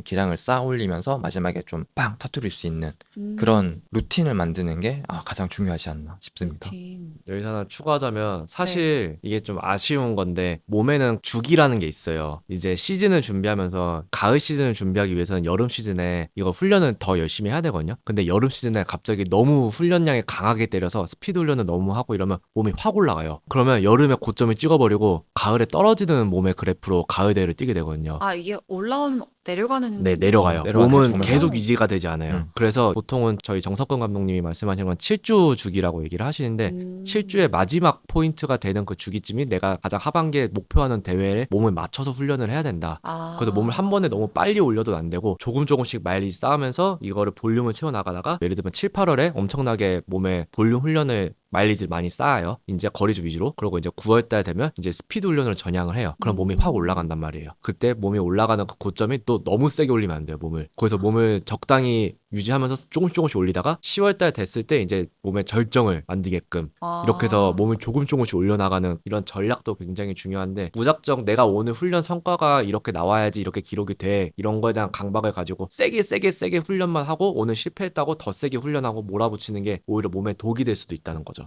S3: 기량을 쌓아 올리면서 마지막에 좀 빵 터뜨릴 수 있는 그런 루틴을 만드는 게 가장 중요하지 않나 싶습니다.
S2: 루틴.
S1: 여기서 하나 추가하자면 사실 이게 좀 아쉬운 건데 몸에는 주기라는 게 있어요. 이제 시즌을 준비하면서 가을 시즌을 준비하기 위해서는 여름 시즌에 이거 훈련을 더 열심히 해야 되거든요. 근데 여름 시즌에 갑자기 너무 훈련량이 강하게 때려서 스피드 훈련을 너무 하고 이러면 몸이 확 올라가요. 그러면 여름에 고점을 찍어버리고 가을에 떨어지는 몸의 그래프로 가을 대회를 뛰게 되거든요.
S2: 아, 이게 올라오면 내려가는
S1: 네, 내려가요.
S3: 내려가요.
S1: 몸은
S3: 정말
S1: 계속
S2: 많아요.
S1: 유지가 되지 않아요.
S3: 음.
S1: 그래서 보통은 저희 정석근 감독님이 말씀하신 건 7주 주기라고 얘기를 하시는데 7주의 마지막 포인트가 되는 그 주기쯤이 내가 가장 하반기에 목표하는 대회에 몸을 맞춰서 훈련을 해야 된다.
S2: 아.
S1: 그래서 몸을 한 번에 너무 빨리 올려도 안 되고 조금씩 마일리지 쌓으면서 이거를 볼륨을 채워 나가다가 예를 들면 7, 8월에 엄청나게 몸에 볼륨 훈련을 마일리지를 많이 쌓아요. 이제 거리주 위주로. 그리고 이제 9월 달 되면 이제 스피드 훈련으로 전향을 해요. 그럼 몸이 확 올라간단 말이에요. 그때 몸이 올라가는 그 고점이 또 너무 세게 올리면 안 돼요, 몸을. 그래서 몸을 적당히 유지하면서 조금씩 올리다가 10월 달 됐을 때 이제 몸의 절정을 만들게끔 이렇게 해서 몸을 조금씩 올려나가는 이런 전략도 굉장히 중요한데 무작정 내가 오늘 훈련 성과가 이렇게 나와야지 이렇게 기록이 돼 이런 거에 대한 강박을 가지고 세게 훈련만 하고 오늘 실패했다고 더 세게 훈련하고 몰아붙이는 게 오히려 몸에 독이 될 수도 있다는 거죠.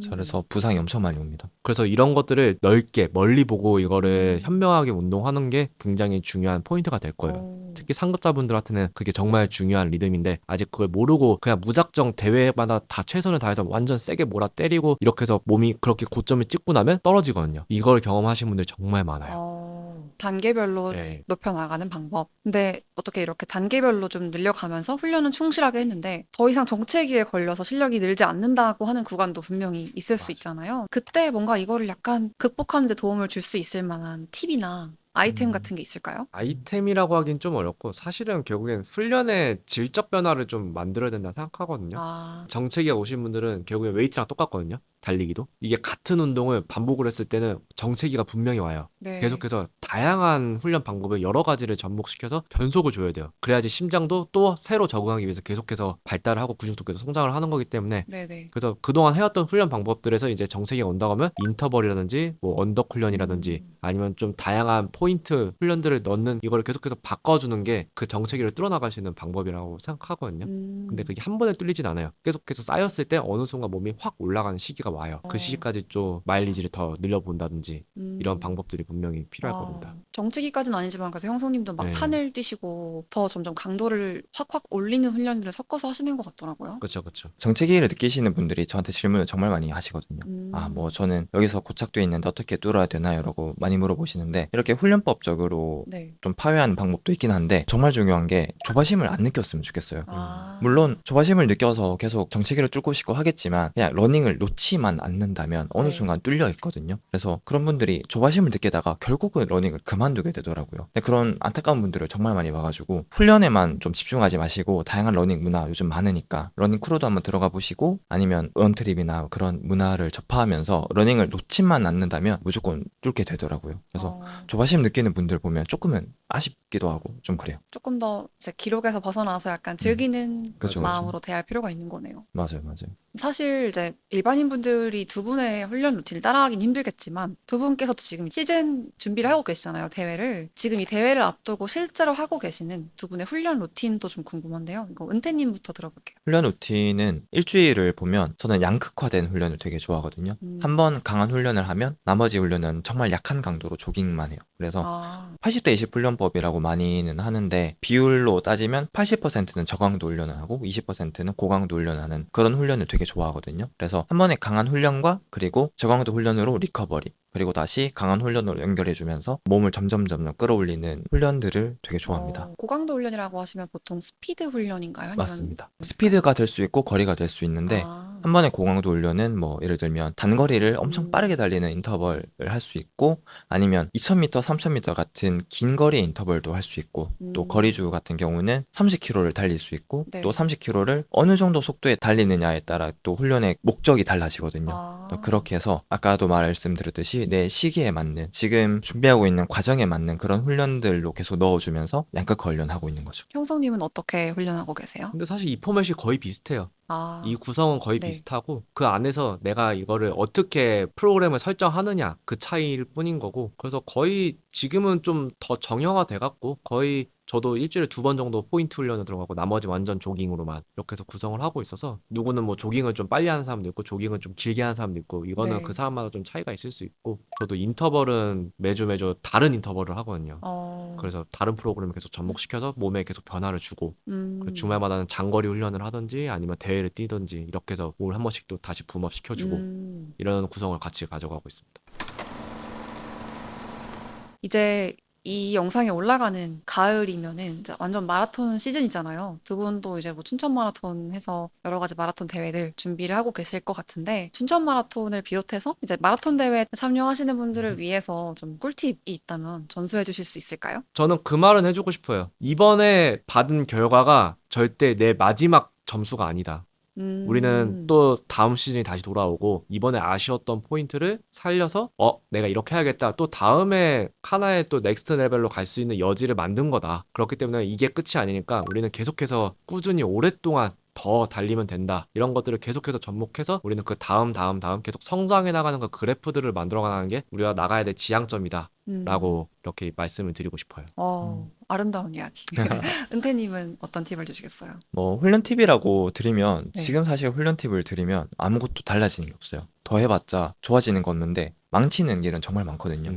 S3: 그래서 부상이 엄청 많이 옵니다.
S1: 그래서 이런 것들을 넓게 멀리 보고 이거를 현명하게 운동하는 게 굉장히 중요한 포인트가 될 거예요. 특히 상급자분들한테는 그게 정말 중요한 리듬인데 아직 그걸 모르고 그냥 무작정 대회마다 다 최선을 다해서 완전 세게 몰아 때리고 이렇게 해서 몸이 그렇게 고점을 찍고 나면 떨어지거든요. 이걸 경험하신 분들 정말 많아요.
S2: 단계별로
S1: 네.
S2: 높여나가는 방법. 근데 어떻게 이렇게 단계별로 좀 늘려가면서 훈련은 충실하게 했는데 더 이상 정체기에 걸려서 실력이 늘지 않는다고 하는 구간도 분명히 있을 수
S1: 맞아요.
S2: 있잖아요. 그때 뭔가 이거를 약간 극복하는 데 도움을 줄 수 있을 만한 팁이나 아이템 같은 게 있을까요?
S1: 아이템이라고 하긴 좀 어렵고 사실은 결국엔 훈련의 질적 변화를 좀 만들어야 된다 생각하거든요.
S2: 아,
S1: 정체기가 오신 분들은 결국엔 웨이트랑 똑같거든요. 달리기도. 이게 같은 운동을 반복을 했을 때는 정체기가 분명히 와요.
S2: 네.
S1: 계속해서 다양한 훈련 방법을 여러 가지를 접목시켜서 변속을 줘야 돼요. 그래야지 심장도 또 새로 적응하기 위해서 계속해서 발달을 하고 근육도 계속 성장을 하는 거기 때문에
S2: 네네.
S1: 그래서 그동안 해왔던 훈련 방법들에서 이제 정체기가 온다고 하면 인터벌이라든지 뭐 언덕 훈련이라든지 아니면 좀 다양한 포인트 훈련들을 넣는 이거를 계속해서 바꿔주는 게 그 정체기를 뚫어나갈 수 있는 방법이라고 생각하거든요. 근데 그게 한 번에 뚫리진 않아요. 계속해서 쌓였을 때 어느 순간 몸이 확 올라가는 시기가 와요. 그 시기까지 좀 마일리지를 더 늘려본다든지 이런 방법들이 분명히 필요할 겁니다.
S2: 정체기까지는 아니지만 그래서 형성님도 막
S1: 네.
S2: 산을 뛰시고 더 점점 강도를 확 올리는 훈련들을 섞어서 하시는 것 같더라고요.
S1: 그렇죠.
S3: 정체기를 느끼시는 분들이 저한테 질문을 정말 많이 하시거든요. 뭐 저는 여기서 고착돼 있는데 어떻게 뚫어야 되나요? 라고 많이 물어보시는데 이렇게 훈련법적으로
S2: 네.
S3: 좀 파괴하는 방법도 있긴 한데 정말 중요한 게 조바심을 안 느꼈으면 좋겠어요.
S2: 아.
S3: 물론 조바심을 느껴서 계속 정체기를 뚫고 싶고 하겠지만 그냥 러닝을 놓지만 않는다면 어느
S2: 네.
S3: 순간 뚫려 있거든요. 그래서 그런 분들이 조바심을 느끼다가 결국은 러닝을 그만두게 되더라고요. 근데 그런 안타까운 분들을 정말 많이 봐가지고 훈련에만 좀 집중하지 마시고 다양한 러닝 문화 요즘 많으니까 러닝 크루도 한번 들어가 보시고 아니면 런트립이나 그런 문화를 접하면서 러닝을 놓지만 않는다면 무조건 뚫게 되더라고요. 그래서 조바심 느끼는 분들 보면 조금은 아쉽기도 하고 좀 그래요.
S2: 조금 더 이제 기록에서 벗어나서 약간 즐기는
S3: 그쵸,
S2: 마음으로 대할 필요가 있는 거네요.
S3: 맞아요.
S2: 사실 이제 일반인 분들이 두 분의 훈련 루틴을 따라하긴 힘들겠지만 두 분께서도 지금 시즌 준비를 하고 계시잖아요, 대회를. 지금 이 대회를 앞두고 실제로 하고 계시는 두 분의 훈련 루틴도 좀 궁금한데요. 이거 은퇴님부터 들어볼게요.
S3: 훈련 루틴은 일주일을 보면 저는 양극화된 훈련을 되게 좋아하거든요. 한 번 강한 훈련을 하면 나머지 훈련은 정말 약한 강도로 조깅만 해요. 그래서
S2: 아,
S3: 80대 20 훈련법이라고 많이는 하는데 비율로 따지면 80%는 저강도 훈련을 하고 20%는 고강도 훈련을 하는 그런 훈련을 되게 좋아하거든요. 그래서 한 번에 강한 훈련과 그리고 저강도 훈련으로 리커버리 그리고 다시 강한 훈련으로 연결해주면서 몸을 점점 끌어올리는 훈련들을 되게 좋아합니다.
S2: 고강도 훈련이라고 하시면 보통 스피드 훈련인가요? 아니면
S3: 맞습니다. 스피드가 될 수 있고 거리가 될 수 있는데 한 번에 고강도 훈련은 뭐 예를 들면 단거리를 엄청 빠르게 달리는 인터벌을 할 수 있고 아니면 2000m, 3000m 같은 긴 거리의 인터벌도 할 수 있고 또 거리주 같은 경우는 30km를 달릴 수 있고
S2: 네.
S3: 또 30km를 어느 정도 속도에 달리느냐에 따라 또 훈련의 목적이 달라지거든요.
S2: 아.
S3: 또 그렇게 해서 아까도 말씀드렸듯이 내 시기에 맞는 지금 준비하고 있는 과정에 맞는 그런 훈련들로 계속 넣어주면서 양극화 훈련하고 있는 거죠.
S2: 형성님은 어떻게 훈련하고 계세요?
S1: 근데 사실 이 포맷이 거의 비슷해요.
S2: 아,
S1: 이 구성은 거의
S2: 네.
S1: 비슷하고 그 안에서 내가 이거를 어떻게 프로그램을 설정하느냐 그 차이일 뿐인 거고 그래서 거의 지금은 좀 더 정형화돼 갖고 거의 저도 일주일에 2번 정도 포인트 훈련을 들어가고 나머지 완전 조깅으로만 이렇게 해서 구성을 하고 있어서 누구는 뭐 조깅을 좀 빨리 하는 사람도 있고 조깅을 좀 길게 하는 사람도 있고 이거는
S2: 네.
S1: 그 사람마다 좀 차이가 있을 수 있고 저도 인터벌은 매주 다른 인터벌을 하거든요. 그래서 다른 프로그램을 계속 접목시켜서 몸에 계속 변화를 주고 그리고 주말마다는 장거리 훈련을 하든지 아니면 대회를 뛰든지 이렇게 해서 몸을 한 번씩 또 다시 붐업 시켜주고 이런 구성을 같이 가져가고 있습니다.
S2: 이제 이 영상이 올라가는 가을이면은 이제 완전 마라톤 시즌이잖아요. 두 분도 이제 뭐 춘천 마라톤 해서 여러 가지 마라톤 대회들 준비를 하고 계실 것 같은데 춘천 마라톤을 비롯해서 이제 마라톤 대회 참여하시는 분들을 위해서 좀 꿀팁이 있다면 전수해 주실 수 있을까요?
S1: 저는 그 말은 해주고 싶어요. 이번에 받은 결과가 절대 내 마지막 점수가 아니다. 우리는 또 다음 시즌이 다시 돌아오고 이번에 아쉬웠던 포인트를 살려서 내가 이렇게 해야겠다. 또 다음에 하나의 또 넥스트 레벨로 갈 수 있는 여지를 만든 거다. 그렇기 때문에 이게 끝이 아니니까 우리는 계속해서 꾸준히 오랫동안 더 달리면 된다. 이런 것들을 계속해서 접목해서 우리는 그 다음 계속 성장해 나가는 그 그래프들을 만들어 가는 게 우리가 나가야 될 지향점이다. 라고 이렇게 말씀을 드리고 싶어요.
S2: 아름다운 이야기. 은퇴님은 어떤 팁을 주시겠어요?
S3: 뭐 훈련 팁이라고 드리면
S2: 네.
S3: 지금 사실 훈련 팁을 드리면 아무것도 달라지는 게 없어요. 더 해봤자 좋아지는 거 없는데 망치는 길은 정말 많거든요.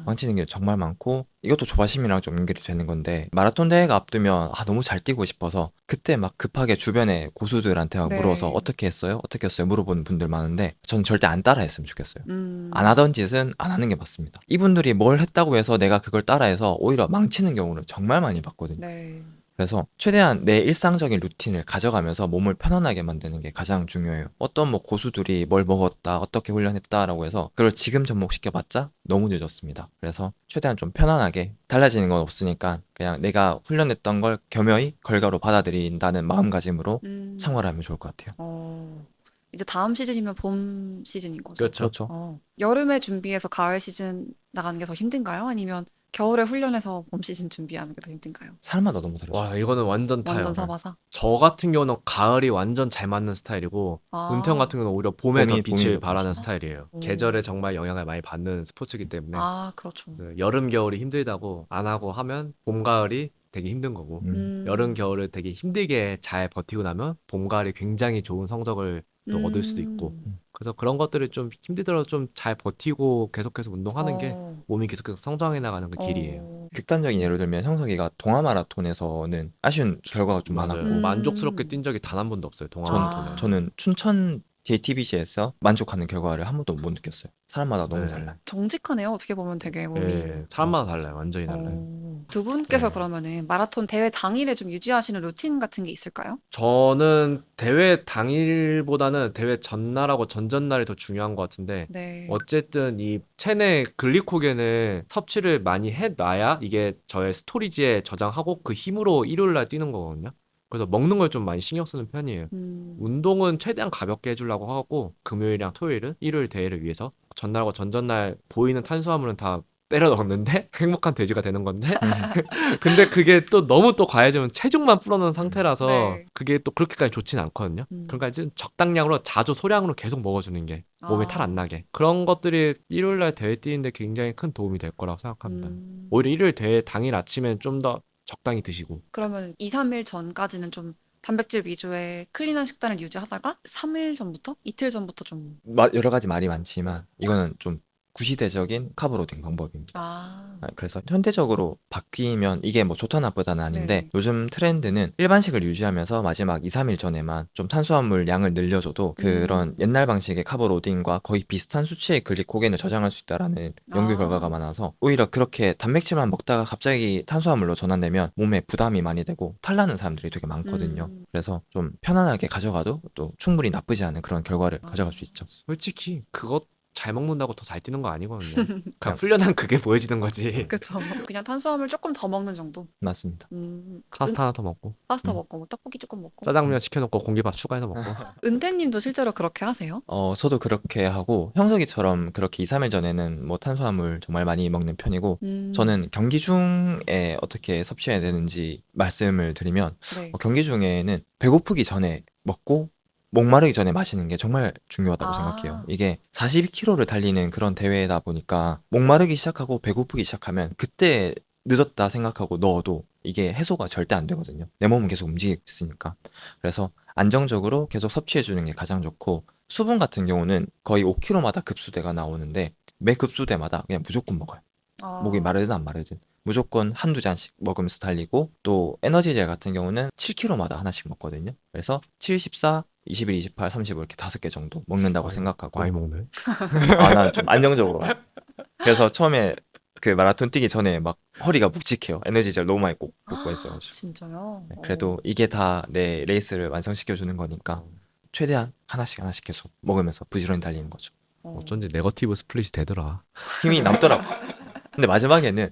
S3: 망치는 게 정말 많고 이것도 조바심이랑 좀 연결이 되는 건데 마라톤 대회가 앞두면 너무 잘 뛰고 싶어서 그때 막 급하게 주변에 고수들한테 막
S2: 네.
S3: 물어서 어떻게 했어요? 어떻게 했어요? 물어보는 분들 많은데 전 절대 안 따라 했으면 좋겠어요.
S2: 음.
S3: 안 하던 짓은 안 하는 게 맞습니다. 이분들이 뭘 했다고 해서 내가 그걸 따라해서 오히려 망치는 경우는 정말 많이 봤거든요.
S2: 네.
S3: 그래서 최대한 내 일상적인 루틴을 가져가면서 몸을 편안하게 만드는 게 가장 중요해요. 어떤 뭐 고수들이 뭘 먹었다, 어떻게 훈련했다라고 해서 그걸 지금 접목시켜봤자 너무 늦었습니다. 그래서 최대한 좀 편안하게 달라지는 건 없으니까 그냥 내가 훈련했던 걸 겸허히 결과로 받아들인다는 마음가짐으로 참고를 하면 좋을 것 같아요.
S2: 이제 다음 시즌이면 봄 시즌인 거죠?
S1: 그렇죠.
S3: 그렇죠.
S2: 여름에 준비해서 가을 시즌 나가는 게 더 힘든가요? 아니면 겨울에 훈련해서 봄 시즌 준비하는 게 더 힘든가요?
S3: 사람마다 너무 다르죠.
S1: 와, 이거는 완전 타요.
S2: 완전 사바사.
S1: 저 같은 경우는 가을이 완전 잘 맞는 스타일이고 은퇴 형 같은 경우는 오히려 봄에 더
S3: 봄이
S1: 빛을
S3: 더
S1: 발하는
S3: 좋죠.
S1: 스타일이에요.
S2: 오.
S1: 계절에 정말 영향을 많이 받는 스포츠이기 때문에
S2: 그렇죠.
S1: 그래서 여름 겨울이 힘들다고 안 하고 하면 봄 가을이 되게 힘든 거고 여름 겨울을 되게 힘들게 잘 버티고 나면 봄 가을이 굉장히 좋은 성적을 또 얻을 수도 있고 그래서 그런 것들을 좀 힘들더라도 좀 잘 버티고 계속해서 운동하는 게 몸이 계속해서 성장해 나가는 그 길이에요.
S3: 극단적인 예를 들면 형석이가 동아 마라톤에서는 아쉬운 결과가 좀
S1: 맞아요.
S3: 많았고
S1: 만족스럽게 뛴 적이 단 한 번도 없어요. 동아 마라톤에.
S3: 저는 춘천 JTBC에서 만족하는 결과를 한 번도 못 느꼈어요. 사람마다 너무
S1: 네.
S3: 달라요.
S2: 정직하네요. 어떻게 보면 되게 몸이.
S1: 예, 사람마다
S3: 맞아.
S1: 달라요. 완전히 달라요.
S2: 두 분께서
S1: 네.
S2: 그러면은 마라톤 대회 당일에 좀 유지하시는 루틴 같은 게 있을까요?
S1: 저는 대회 당일보다는 대회 전날하고 전전날이 더 중요한 것 같은데
S2: 네.
S1: 어쨌든 이 체내 글리코겐을 섭취를 많이 해놔야 이게 저의 스토리지에 저장하고 그 힘으로 일요일 날 뛰는 거거든요. 그래서 먹는 걸 좀 많이 신경 쓰는 편이에요. 운동은 최대한 가볍게 해주려고 하고 금요일이랑 토요일은 일요일 대회를 위해서 전날과 전전날 보이는 탄수화물은 다 때려 넣었는데 행복한 돼지가 되는 건데 근데 그게 또 너무 또 과해지면 체중만 불어넣은 상태라서
S2: 네.
S1: 그게 또 그렇게까지 좋진 않거든요. 그러니까 이제 적당량으로 자주 소량으로 계속 먹어주는 게 몸에 탈 안 나게 그런 것들이 일요일날 대회 뛰는데 굉장히 큰 도움이 될 거라고 생각합니다. 오히려 일요일 대회 당일 아침엔 좀 더 적당히 드시고
S2: 그러면 2, 3일 전까지는 좀 단백질 위주의 클린한 식단을 유지하다가 3일 전부터? 이틀 전부터 좀.
S3: 여러 가지 말이 많지만 이거는 좀 구시대적인 카브로딩 방법입니다. 그래서 현대적으로 바뀌면 이게 뭐 좋다 나쁘다는 아닌데
S2: 네.
S3: 요즘 트렌드는 일반식을 유지하면서 마지막 2, 3일 전에만 좀 탄수화물 양을 늘려줘도 그런 옛날 방식의 카브로딩과 거의 비슷한 수치의 글리코겐을 저장할 수 있다라는 연구 결과가 많아서 오히려 그렇게 단백질만 먹다가 갑자기 탄수화물로 전환되면 몸에 부담이 많이 되고 탈나는 사람들이 되게 많거든요. 그래서 좀 편안하게 가져가도 또 충분히 나쁘지 않은 그런 결과를 가져갈 수 있죠.
S1: 솔직히 그것 잘 먹는다고 더 잘 뛰는 거 아니거든요. 그냥 훈련한 그게 보여지는 거지.
S2: 그쵸. 그냥 탄수화물 조금 더 먹는 정도.
S3: 맞습니다.
S1: 파스타 하나 더 먹고
S2: 파스타 먹고 뭐 떡볶이 조금 먹고.
S1: 짜장면 시켜놓고 공깃밥 추가해서 먹고
S2: 은퇴님도 실제로 그렇게 하세요?
S3: 저도 그렇게 하고 형석이처럼 그렇게 2, 3일 전에는 뭐 탄수화물 정말 많이 먹는 편이고 저는 경기 중에 어떻게 섭취해야 되는지 말씀을 드리면
S2: 네.
S3: 경기 중에는 배고프기 전에 먹고 목마르기 전에 마시는 게 정말 중요하다고 생각해요. 이게 42km를 달리는 그런 대회다 보니까 목마르기 시작하고 배고프기 시작하면 그때 늦었다 생각하고 넣어도 이게 해소가 절대 안 되거든요. 내 몸은 계속 움직이고 있으니까. 그래서 안정적으로 계속 섭취해 주는 게 가장 좋고 수분 같은 경우는 거의 5km마다 급수대가 나오는데 매 급수대마다 그냥 무조건 먹어요. 목이 마르든 안 마르든 무조건 한두 잔씩 먹으면서 달리고 또 에너지젤 같은 경우는 7km마다 하나씩 먹거든요. 그래서 7, 14, 21, 28, 35 이렇게 5개 정도 먹는다고 생각하고
S1: 많이 먹네.
S3: 난 좀 안정적으로 가요. 그래서 처음에 그 마라톤 뛰기 전에 막 허리가 묵직해요. 에너지젤 너무 많이 꼭 먹고 있어가지고.
S2: 진짜요?
S3: 네, 그래도 이게 다 내 레이스를 완성시켜주는 거니까 최대한 하나씩 하나씩 계속 먹으면서 부지런히 달리는 거죠.
S1: 어쩐지 네거티브 스플릿이 되더라.
S3: 힘이 남더라고. 근데 마지막에는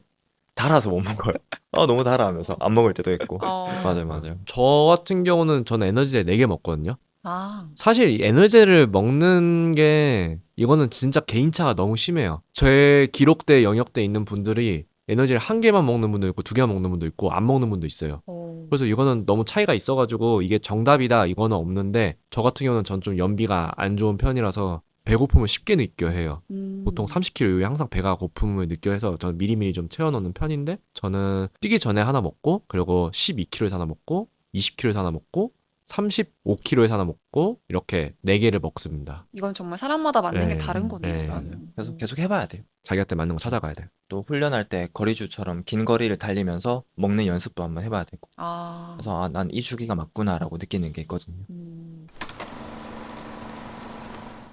S3: 달아서 못 먹어요. 너무 달아 하면서 안 먹을 때도 있고. 맞아요, 맞아요.
S1: 저 같은 경우는 저는 에너지제 4개 먹거든요.
S2: 아,
S1: 사실 이 에너지를 먹는 게 이거는 진짜 개인차가 너무 심해요. 제 기록대 영역대 있는 분들이 에너지를 1개만 먹는 분도 있고 2개만 먹는 분도 있고 안 먹는 분도 있어요. 그래서 이거는 너무 차이가 있어가지고 이게 정답이다 이거는 없는데 저 같은 경우는 전 좀 연비가 안 좋은 편이라서 배고픔을 쉽게 느껴해요. 보통 30km 이후에 항상 배가 고픔을 느껴해서 저는 미리미리 좀 채워놓는 편인데 저는 뛰기 전에 하나 먹고 그리고 12km에서 하나 먹고 20km에서 하나 먹고 35km에서 하나 먹고 이렇게 4개를 먹습니다.
S2: 이건 정말 사람마다 맞는 게
S1: 네,
S2: 다른 거네요.
S1: 네.
S3: 맞아요. 그래서 계속 해봐야 돼요.
S1: 자기한테 맞는 거 찾아가야 돼요.
S3: 또 훈련할 때 거리주처럼 긴 거리를 달리면서 먹는 연습도 한번 해봐야 되고.
S2: 아,
S3: 그래서 난 이 주기가 맞구나라고 느끼는 게 있거든요.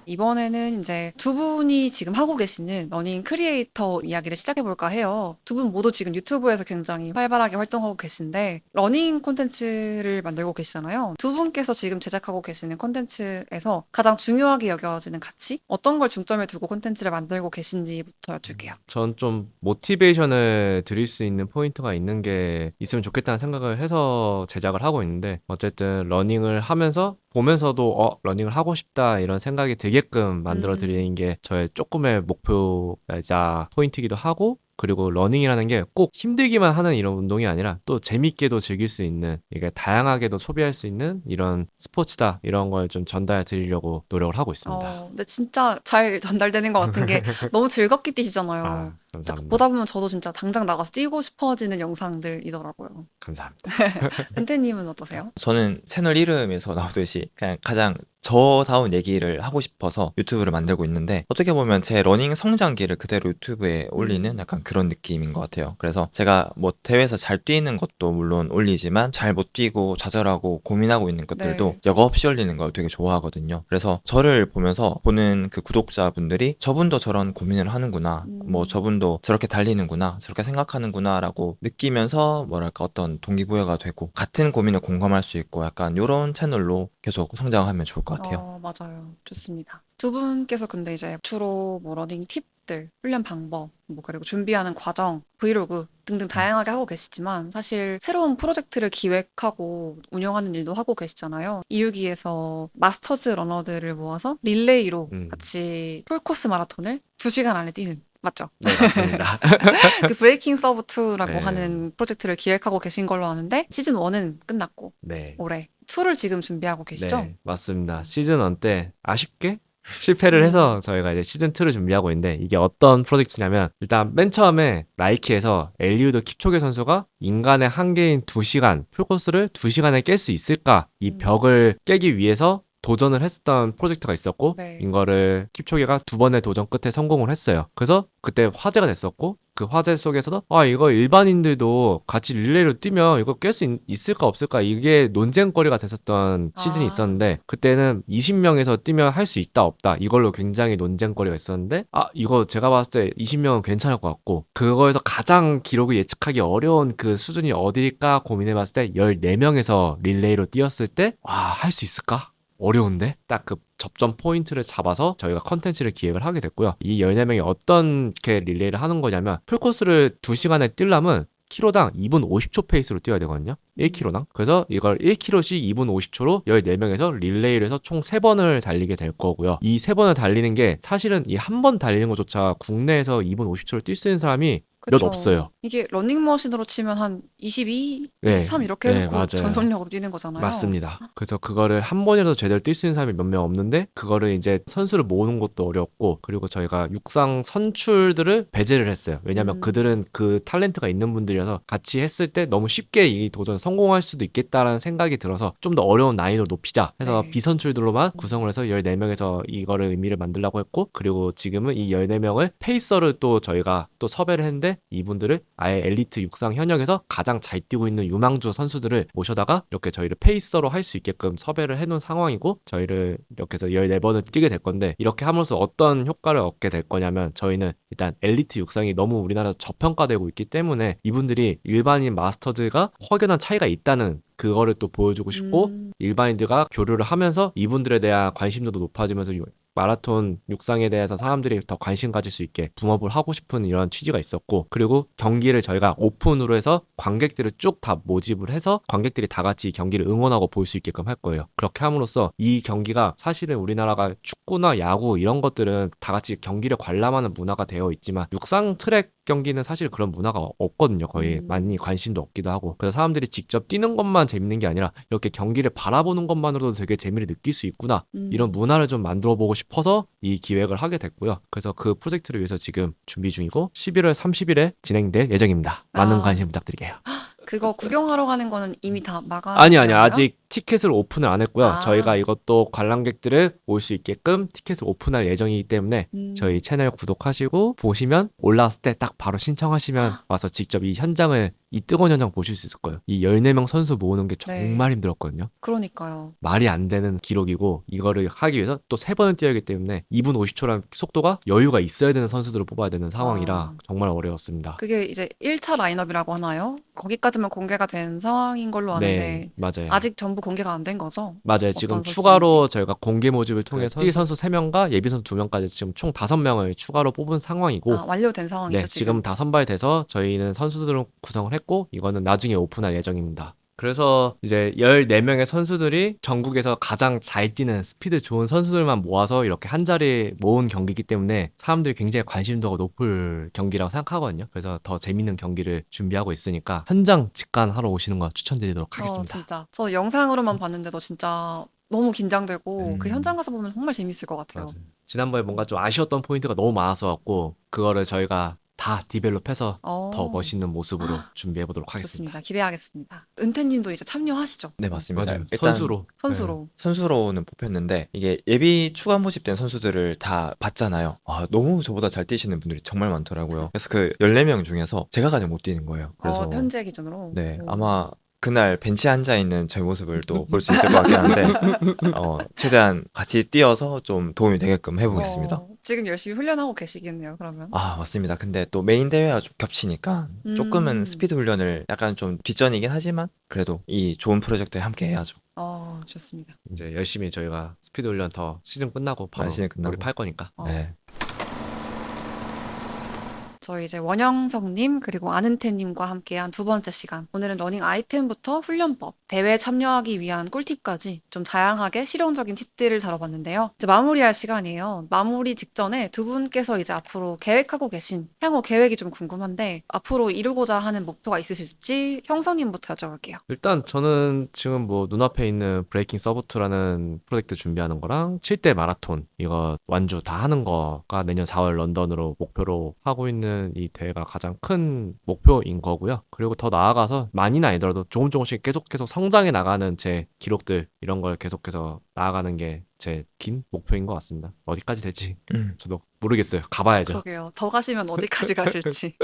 S2: 이번에는 이제 두 분이 지금 하고 계시는 러닝 크리에이터 이야기를 시작해 볼까 해요. 두 분 모두 지금 유튜브에서 굉장히 활발하게 활동하고 계신데 러닝 콘텐츠를 만들고 계시잖아요. 두 분께서 지금 제작하고 계시는 콘텐츠에서 가장 중요하게 여겨지는 가치? 어떤 걸 중점에 두고 콘텐츠를 만들고 계신지부터 여쭐게요.
S1: 전 좀 모티베이션을 드릴 수 있는 포인트가 있는 게 있으면 좋겠다는 생각을 해서 제작을 하고 있는데 어쨌든 러닝을 하면서 보면서도 러닝을 하고 싶다 이런 생각이 들게끔 만들어 드리는 게 저의 조금의 목표이자 포인트이기도 하고 그리고 러닝이라는 게 꼭 힘들기만 하는 이런 운동이 아니라 또 재밌게도 즐길 수 있는 이게 다양하게도 소비할 수 있는 이런 스포츠다 이런 걸 좀 전달해 드리려고 노력을 하고 있습니다.
S2: 근데 진짜 잘 전달되는 것 같은 게 너무 즐겁게 뛰시잖아요.
S1: 아, 감사합니다.
S2: 보다 보면 저도 진짜 당장 나가서 뛰고 싶어지는 영상들이더라고요.
S1: 감사합니다.
S2: 은퇴님은 어떠세요?
S3: 저는 채널 이름에서 나오듯이 그냥 가장 저다운 얘기를 하고 싶어서 유튜브를 만들고 있는데 어떻게 보면 제 러닝 성장기를 그대로 유튜브에 올리는 약간 그런 느낌인 것 같아요. 그래서 제가 뭐 대회에서 잘 뛰는 것도 물론 올리지만 잘 못 뛰고 좌절하고 고민하고 있는 것들도
S2: 네.
S3: 여과 없이 올리는 걸 되게 좋아하거든요. 그래서 저를 보면서 보는 그 구독자분들이 저분도 저런 고민을 하는구나, 뭐 저분도 저렇게 달리는구나, 저렇게 생각하는구나 라고 느끼면서 뭐랄까 어떤 동기부여가 되고 같은 고민을 공감할 수 있고 약간 이런 채널로 계속 성장하면 좋을 것 같아요.
S2: 맞아요. 좋습니다. 두 분께서 근데 이제 주로 뭐 러닝 팁들, 훈련 방법, 뭐 그리고 준비하는 과정, 브이로그 등등 다양하게 하고 계시지만 사실 새로운 프로젝트를 기획하고 운영하는 일도 하고 계시잖아요. 이유기에서 마스터즈 러너들을 모아서 릴레이로 같이 풀코스 마라톤을 2시간 안에 뛰는 맞죠?
S1: 네, 맞습니다.
S2: 그 브레이킹 서브 2라고
S1: 네.
S2: 하는 프로젝트를 기획하고 계신 걸로 아는데 시즌 1은 끝났고
S1: 네.
S2: 올해 2를 지금 준비하고 계시죠?
S1: 네, 맞습니다. 시즌 1 때 아쉽게 실패를 해서 저희가 이제 시즌 2를 준비하고 있는데 이게 어떤 프로젝트냐면 일단 맨 처음에 나이키에서 엘리우드 킵초게 선수가 인간의 한계인 2시간 풀코스를 2시간에 깰 수 있을까 이 벽을 깨기 위해서 도전을 했었던 프로젝트가 있었고
S2: 네.
S1: 이거를 킵초게가 2번의 도전 끝에 성공을 했어요. 그래서 그때 화제가 됐었고 그 화제 속에서도 이거 일반인들도 같이 릴레이로 뛰면 이거 깰 수 있을까 없을까 이게 논쟁거리가 됐었던 시즌이 있었는데 그때는 20명에서 뛰면 할 수 있다 없다 이걸로 굉장히 논쟁거리가 있었는데 이거 제가 봤을 때 20명은 괜찮을 것 같고 그거에서 가장 기록을 예측하기 어려운 그 수준이 어딜까 고민해봤을 때 14명에서 릴레이로 뛰었을 때 할 수 있을까? 어려운데? 딱 그 접점 포인트를 잡아서 저희가 컨텐츠를 기획을 하게 됐고요. 이 14명이 어떻게 릴레이를 하는 거냐면 풀코스를 2시간에 뛰려면 킬로당 2분 50초 페이스로 뛰어야 되거든요. 1km당. 그래서 이걸 1km씩 2분 50초로 14명에서 릴레이를 해서 총 3번을 달리게 될 거고요. 이 3번을 달리는 게 사실은 이 한 번 달리는 것조차 국내에서 2분 50초를 뛸 수 있는 사람이 몇
S2: 그쵸.
S1: 없어요.
S2: 이게 러닝머신으로 치면 한 22,
S1: 네,
S2: 23 이렇게
S1: 네,
S2: 해놓고
S1: 맞아요.
S2: 전속력으로 뛰는 거잖아요.
S1: 맞습니다. 그래서 그거를 한 번이라도 제대로 뛸 수 있는 사람이 몇 명 없는데 그거를 이제 선수를 모으는 것도 어렵고 그리고 저희가 육상 선출들을 배제를 했어요. 왜냐면 그들은 그 탤런트가 있는 분들이라서 같이 했을 때 너무 쉽게 이 도전 성공할 수도 있겠다라는 생각이 들어서 좀 더 어려운 난이도를 높이자 해서
S2: 네.
S1: 비선출들로만 구성을 해서 14명에서 이거를 의미를 만들려고 했고 그리고 지금은 이 14명을 페이서를 또 저희가 또 섭외를 했는데 때문에 이분들을 아예 엘리트 육상 현역에서 가장 잘 뛰고 있는 유망주 선수들을 모셔다가 이렇게 저희를 페이서로 할 수 있게끔 섭외를 해놓은 상황이고, 저희를 이렇게 해서 14번을 뛰게 될 건데, 이렇게 함으로써 어떤 효과를 얻게 될 거냐면, 저희는 일단 엘리트 육상이 너무 우리나라에서 저평가되고 있기 때문에 이분들이 일반인 마스터즈가 확연한 차이가 있다는 그거를 또 보여주고 싶고, 일반인들과 교류를 하면서 이분들에 대한 관심도도 높아지면서 마라톤 육상에 대해서 사람들이 더 관심 가질 수 있게 붕업을 하고 싶은 이런 취지가 있었고, 그리고 경기를 저희가 오픈으로 해서 관객들을 쭉 다 모집을 해서 관객들이 다 같이 이 경기를 응원하고 볼 수 있게끔 할 거예요. 그렇게 함으로써 이 경기가, 사실은 우리나라가 축구나 야구 이런 것들은 다 같이 경기를 관람하는 문화가 되어 있지만 육상 트랙 경기는 사실 그런 문화가 없거든요. 거의 많이 관심도 없기도 하고. 그래서 사람들이 직접 뛰는 것만 재밌는 게 아니라 이렇게 경기를 바라보는 것만으로도 되게 재미를 느낄 수 있구나, 이런 문화를 좀 만들어 보고 싶어서 이 기획을 하게 됐고요. 그래서 그 프로젝트를 위해서 지금 준비 중이고 11월 30일에 진행될 예정입니다. 많은
S2: 아.
S1: 관심 부탁드릴게요.
S2: 그거 구경하러 가는 거는 이미 다
S1: 아니
S2: 마감되었나요?
S1: 아직 티켓을 오픈을 안 했고요.
S2: 아.
S1: 저희가 이것도 관람객들을 올 수 있게끔 티켓을 오픈할 예정이기 때문에
S2: 음.
S1: 저희 채널 구독하시고 보시면 올라왔을 때 딱 바로 신청하시면 와서 직접 이 현장을, 이 뜨거운 현장 보실 수 있을 거예요. 이 14명 선수 모으는 게 정말 힘들었거든요.
S2: 그러니까요.
S1: 말이 안 되는 기록이고, 이거를 하기 위해서 또 3번을 뛰어야 하기 때문에 2분 50초라는 속도가 여유가 있어야 되는 선수들을 뽑아야 되는 상황이라 정말 어려웠습니다.
S2: 그게 이제 1차 라인업이라고 하나요? 거기까지만 공개가 된 상황인 걸로 아는데
S1: 네, 맞아요.
S2: 아직 전부 공개가 안 된 거죠?
S1: 맞아요. 지금
S2: 어떤
S1: 추가로 저희가 공개 모집을 통해서
S3: 그
S1: 뛰 선수 3명과 예비 선수 2명까지 지금 총 5명을 추가로 뽑은 상황이고,
S2: 아, 완료된 상황이죠,
S1: 네,
S2: 지금?
S1: 지금 다 선발돼서 저희는 선수들을 구성을 했고, 이거는 나중에 오픈할 예정입니다. 그래서 이제 14명의 선수들이 전국에서 가장 잘 뛰는 스피드 좋은 선수들만 모아서 이렇게 한 자리에 모은 경기이기 때문에 사람들이 굉장히 관심도가 높을 경기라고 생각하거든요. 그래서 더 재밌는 경기를 준비하고 있으니까 현장 직관하러 오시는 거 추천드리도록 하겠습니다.
S2: 진짜. 저 영상으로만 봤는데도 진짜 너무 긴장되고 그
S3: 음.
S2: 현장 가서 보면 정말 재밌을 것 같아요.
S1: 맞아요. 지난번에 뭔가 좀 아쉬웠던 포인트가 너무 많아서 갖고, 그거를 저희가 다 디벨롭해서 더 멋있는 모습으로 준비해 보도록 하겠습니다.
S2: 좋습니다. 기대하겠습니다. 은퇴님도 이제 참여하시죠?
S3: 네, 맞습니다.
S1: 맞아요.
S3: 일단
S1: 선수로.
S2: 선수로.
S3: 선수로는 뽑혔는데 이게 예비 추가 모집된 선수들을 다 봤잖아요. 와, 너무 저보다 잘 뛰시는 분들이 정말 많더라고요. 그래서 그 14명 중에서 제가 가장 못 뛰는 거예요. 그래서
S2: 현재 기준으로.
S3: 네,
S2: 오.
S3: 아마 그날 벤치에 앉아 있는 저의 모습을 또 볼 수 있을 것 같긴 한데 최대한 같이 뛰어서 좀 도움이 되게끔 해보겠습니다.
S2: 지금 열심히 훈련하고 계시겠네요, 그러면.
S3: 아, 맞습니다. 근데 또 메인 대회와 좀 겹치니까 조금은 스피드 훈련을 약간 좀 뒷전이긴 하지만 그래도 이 좋은 프로젝트에 함께 해야죠.
S2: 좋습니다.
S1: 이제 열심히 저희가 스피드 훈련 더 시즌 끝나고 바로
S3: 시즌 끝나고.
S1: 몰입할 거니까.
S3: 네.
S2: 저희 이제 원영석님 그리고 아는태님과 함께한 두 번째 시간. 오늘은 러닝 아이템부터 훈련법, 대회 참여하기 위한 꿀팁까지 좀 다양하게 실용적인 팁들을 다뤄봤는데요. 이제 마무리할 시간이에요. 마무리 직전에 두 분께서 이제 앞으로 계획하고 계신 향후 계획이 좀 궁금한데 앞으로 이루고자 하는 목표가 있으실지 형성님부터 여쭤볼게요.
S1: 일단 저는 지금 뭐 눈앞에 있는 브레이킹 서브트라는 프로젝트 준비하는 거랑 7대 마라톤 이거 완주 다 하는 거가 내년 4월 런던으로 목표로 하고 있는 이 대회가 가장 큰 목표인 거고요. 그리고 더 나아가서 많이는 아니더라도 조금씩 계속 성장해 나가는 제 기록들 이런 걸 계속해서 나아가는 게 제 긴 목표인 것 같습니다. 어디까지 될지 저도 모르겠어요. 가봐야죠.
S2: 그러게요. 더 가시면 어디까지 가실지.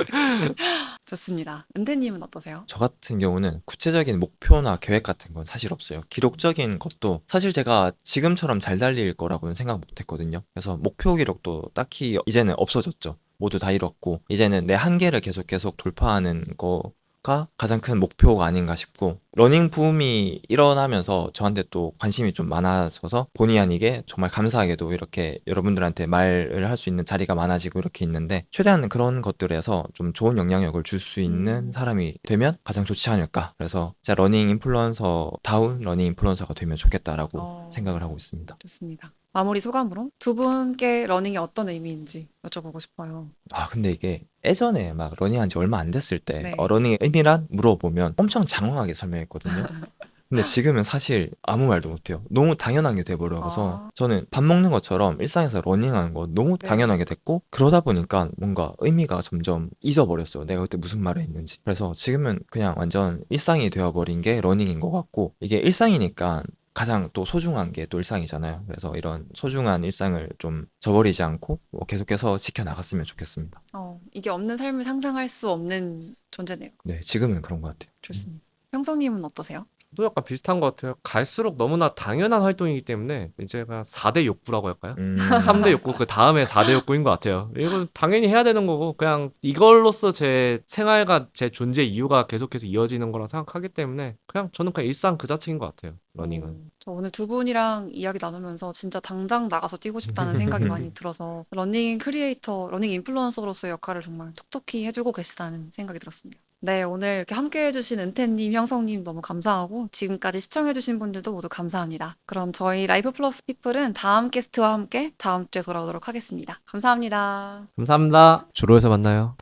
S2: 좋습니다. 은태님은 어떠세요?
S3: 저 같은 경우는 구체적인 목표나 계획 같은 건 사실 없어요. 기록적인 것도 사실 제가 지금처럼 잘 달릴 거라고는 생각 못 했거든요. 그래서 목표 기록도 딱히 이제는 없어졌죠. 모두 다 이뤘고 이제는 내 한계를 계속 돌파하는 거가 가장 큰 목표가 아닌가 싶고, 러닝 붐이 일어나면서 저한테 또 관심이 좀 많아져서 본의 아니게 정말 감사하게도 이렇게 여러분들한테 말을 할 수 있는 자리가 많아지고 이렇게 있는데, 최대한 그런 것들에서 좀 좋은 영향력을 줄 수 있는 사람이 되면 가장 좋지 않을까. 그래서 진짜 러닝 인플루언서다운 러닝 인플루언서가 되면 좋겠다라고 생각을 하고 있습니다.
S2: 좋습니다. 마무리 소감으로 두 분께 러닝이 어떤 의미인지 여쭤보고 싶어요.
S3: 아, 근데 이게 예전에 막 러닝한 지 얼마 안 됐을 때
S2: 네.
S3: 러닝의 의미란 물어보면 엄청 장황하게 설명했거든요. 근데 지금은 사실 아무 말도 못해요. 너무 당연하게 돼버려서 저는 밥 먹는 것처럼 일상에서 러닝하는 거 너무
S2: 네.
S3: 당연하게 됐고, 그러다 보니까 뭔가 의미가 점점 잊어버렸어요. 내가 그때 무슨 말을 했는지. 그래서 지금은 그냥 완전 일상이 되어버린 게 러닝인 것 같고, 이게 일상이니까 가장 또 소중한 게 또 일상이잖아요. 그래서 이런 소중한 일상을 좀 저버리지 않고 뭐 계속해서 지켜나갔으면 좋겠습니다.
S2: 이게 없는 삶을 상상할 수 없는 존재네요.
S3: 네, 지금은 그런 것 같아요.
S2: 좋습니다. 형성님은 어떠세요?
S1: 또 약간 비슷한 것 같아요. 갈수록 너무나 당연한 활동이기 때문에 이제 그냥 4대 욕구라고 할까요? 3대 욕구 그 다음에 4대 욕구인 것 같아요. 이건 당연히 해야 되는 거고 그냥 이걸로써 제 생활과 제 존재 이유가 계속해서 이어지는 거라 생각하기 때문에 그냥 저는 그냥 일상 그 자체인 것 같아요. 러닝은.
S2: 저 오늘 두 분이랑 이야기 나누면서 진짜 당장 나가서 뛰고 싶다는 생각이 많이 들어서 러닝 크리에이터, 러닝 인플루언서로서의 역할을 정말 톡톡히 해주고 계시다는 생각이 들었습니다. 네, 오늘 이렇게 함께 해주신 은태님, 형성님 너무 감사하고 지금까지 시청해주신 분들도 모두 감사합니다. 그럼 저희 라이프 플러스 피플은 다음 게스트와 함께 다음 주에 돌아오도록 하겠습니다. 감사합니다.
S1: 감사합니다. 주로에서 만나요.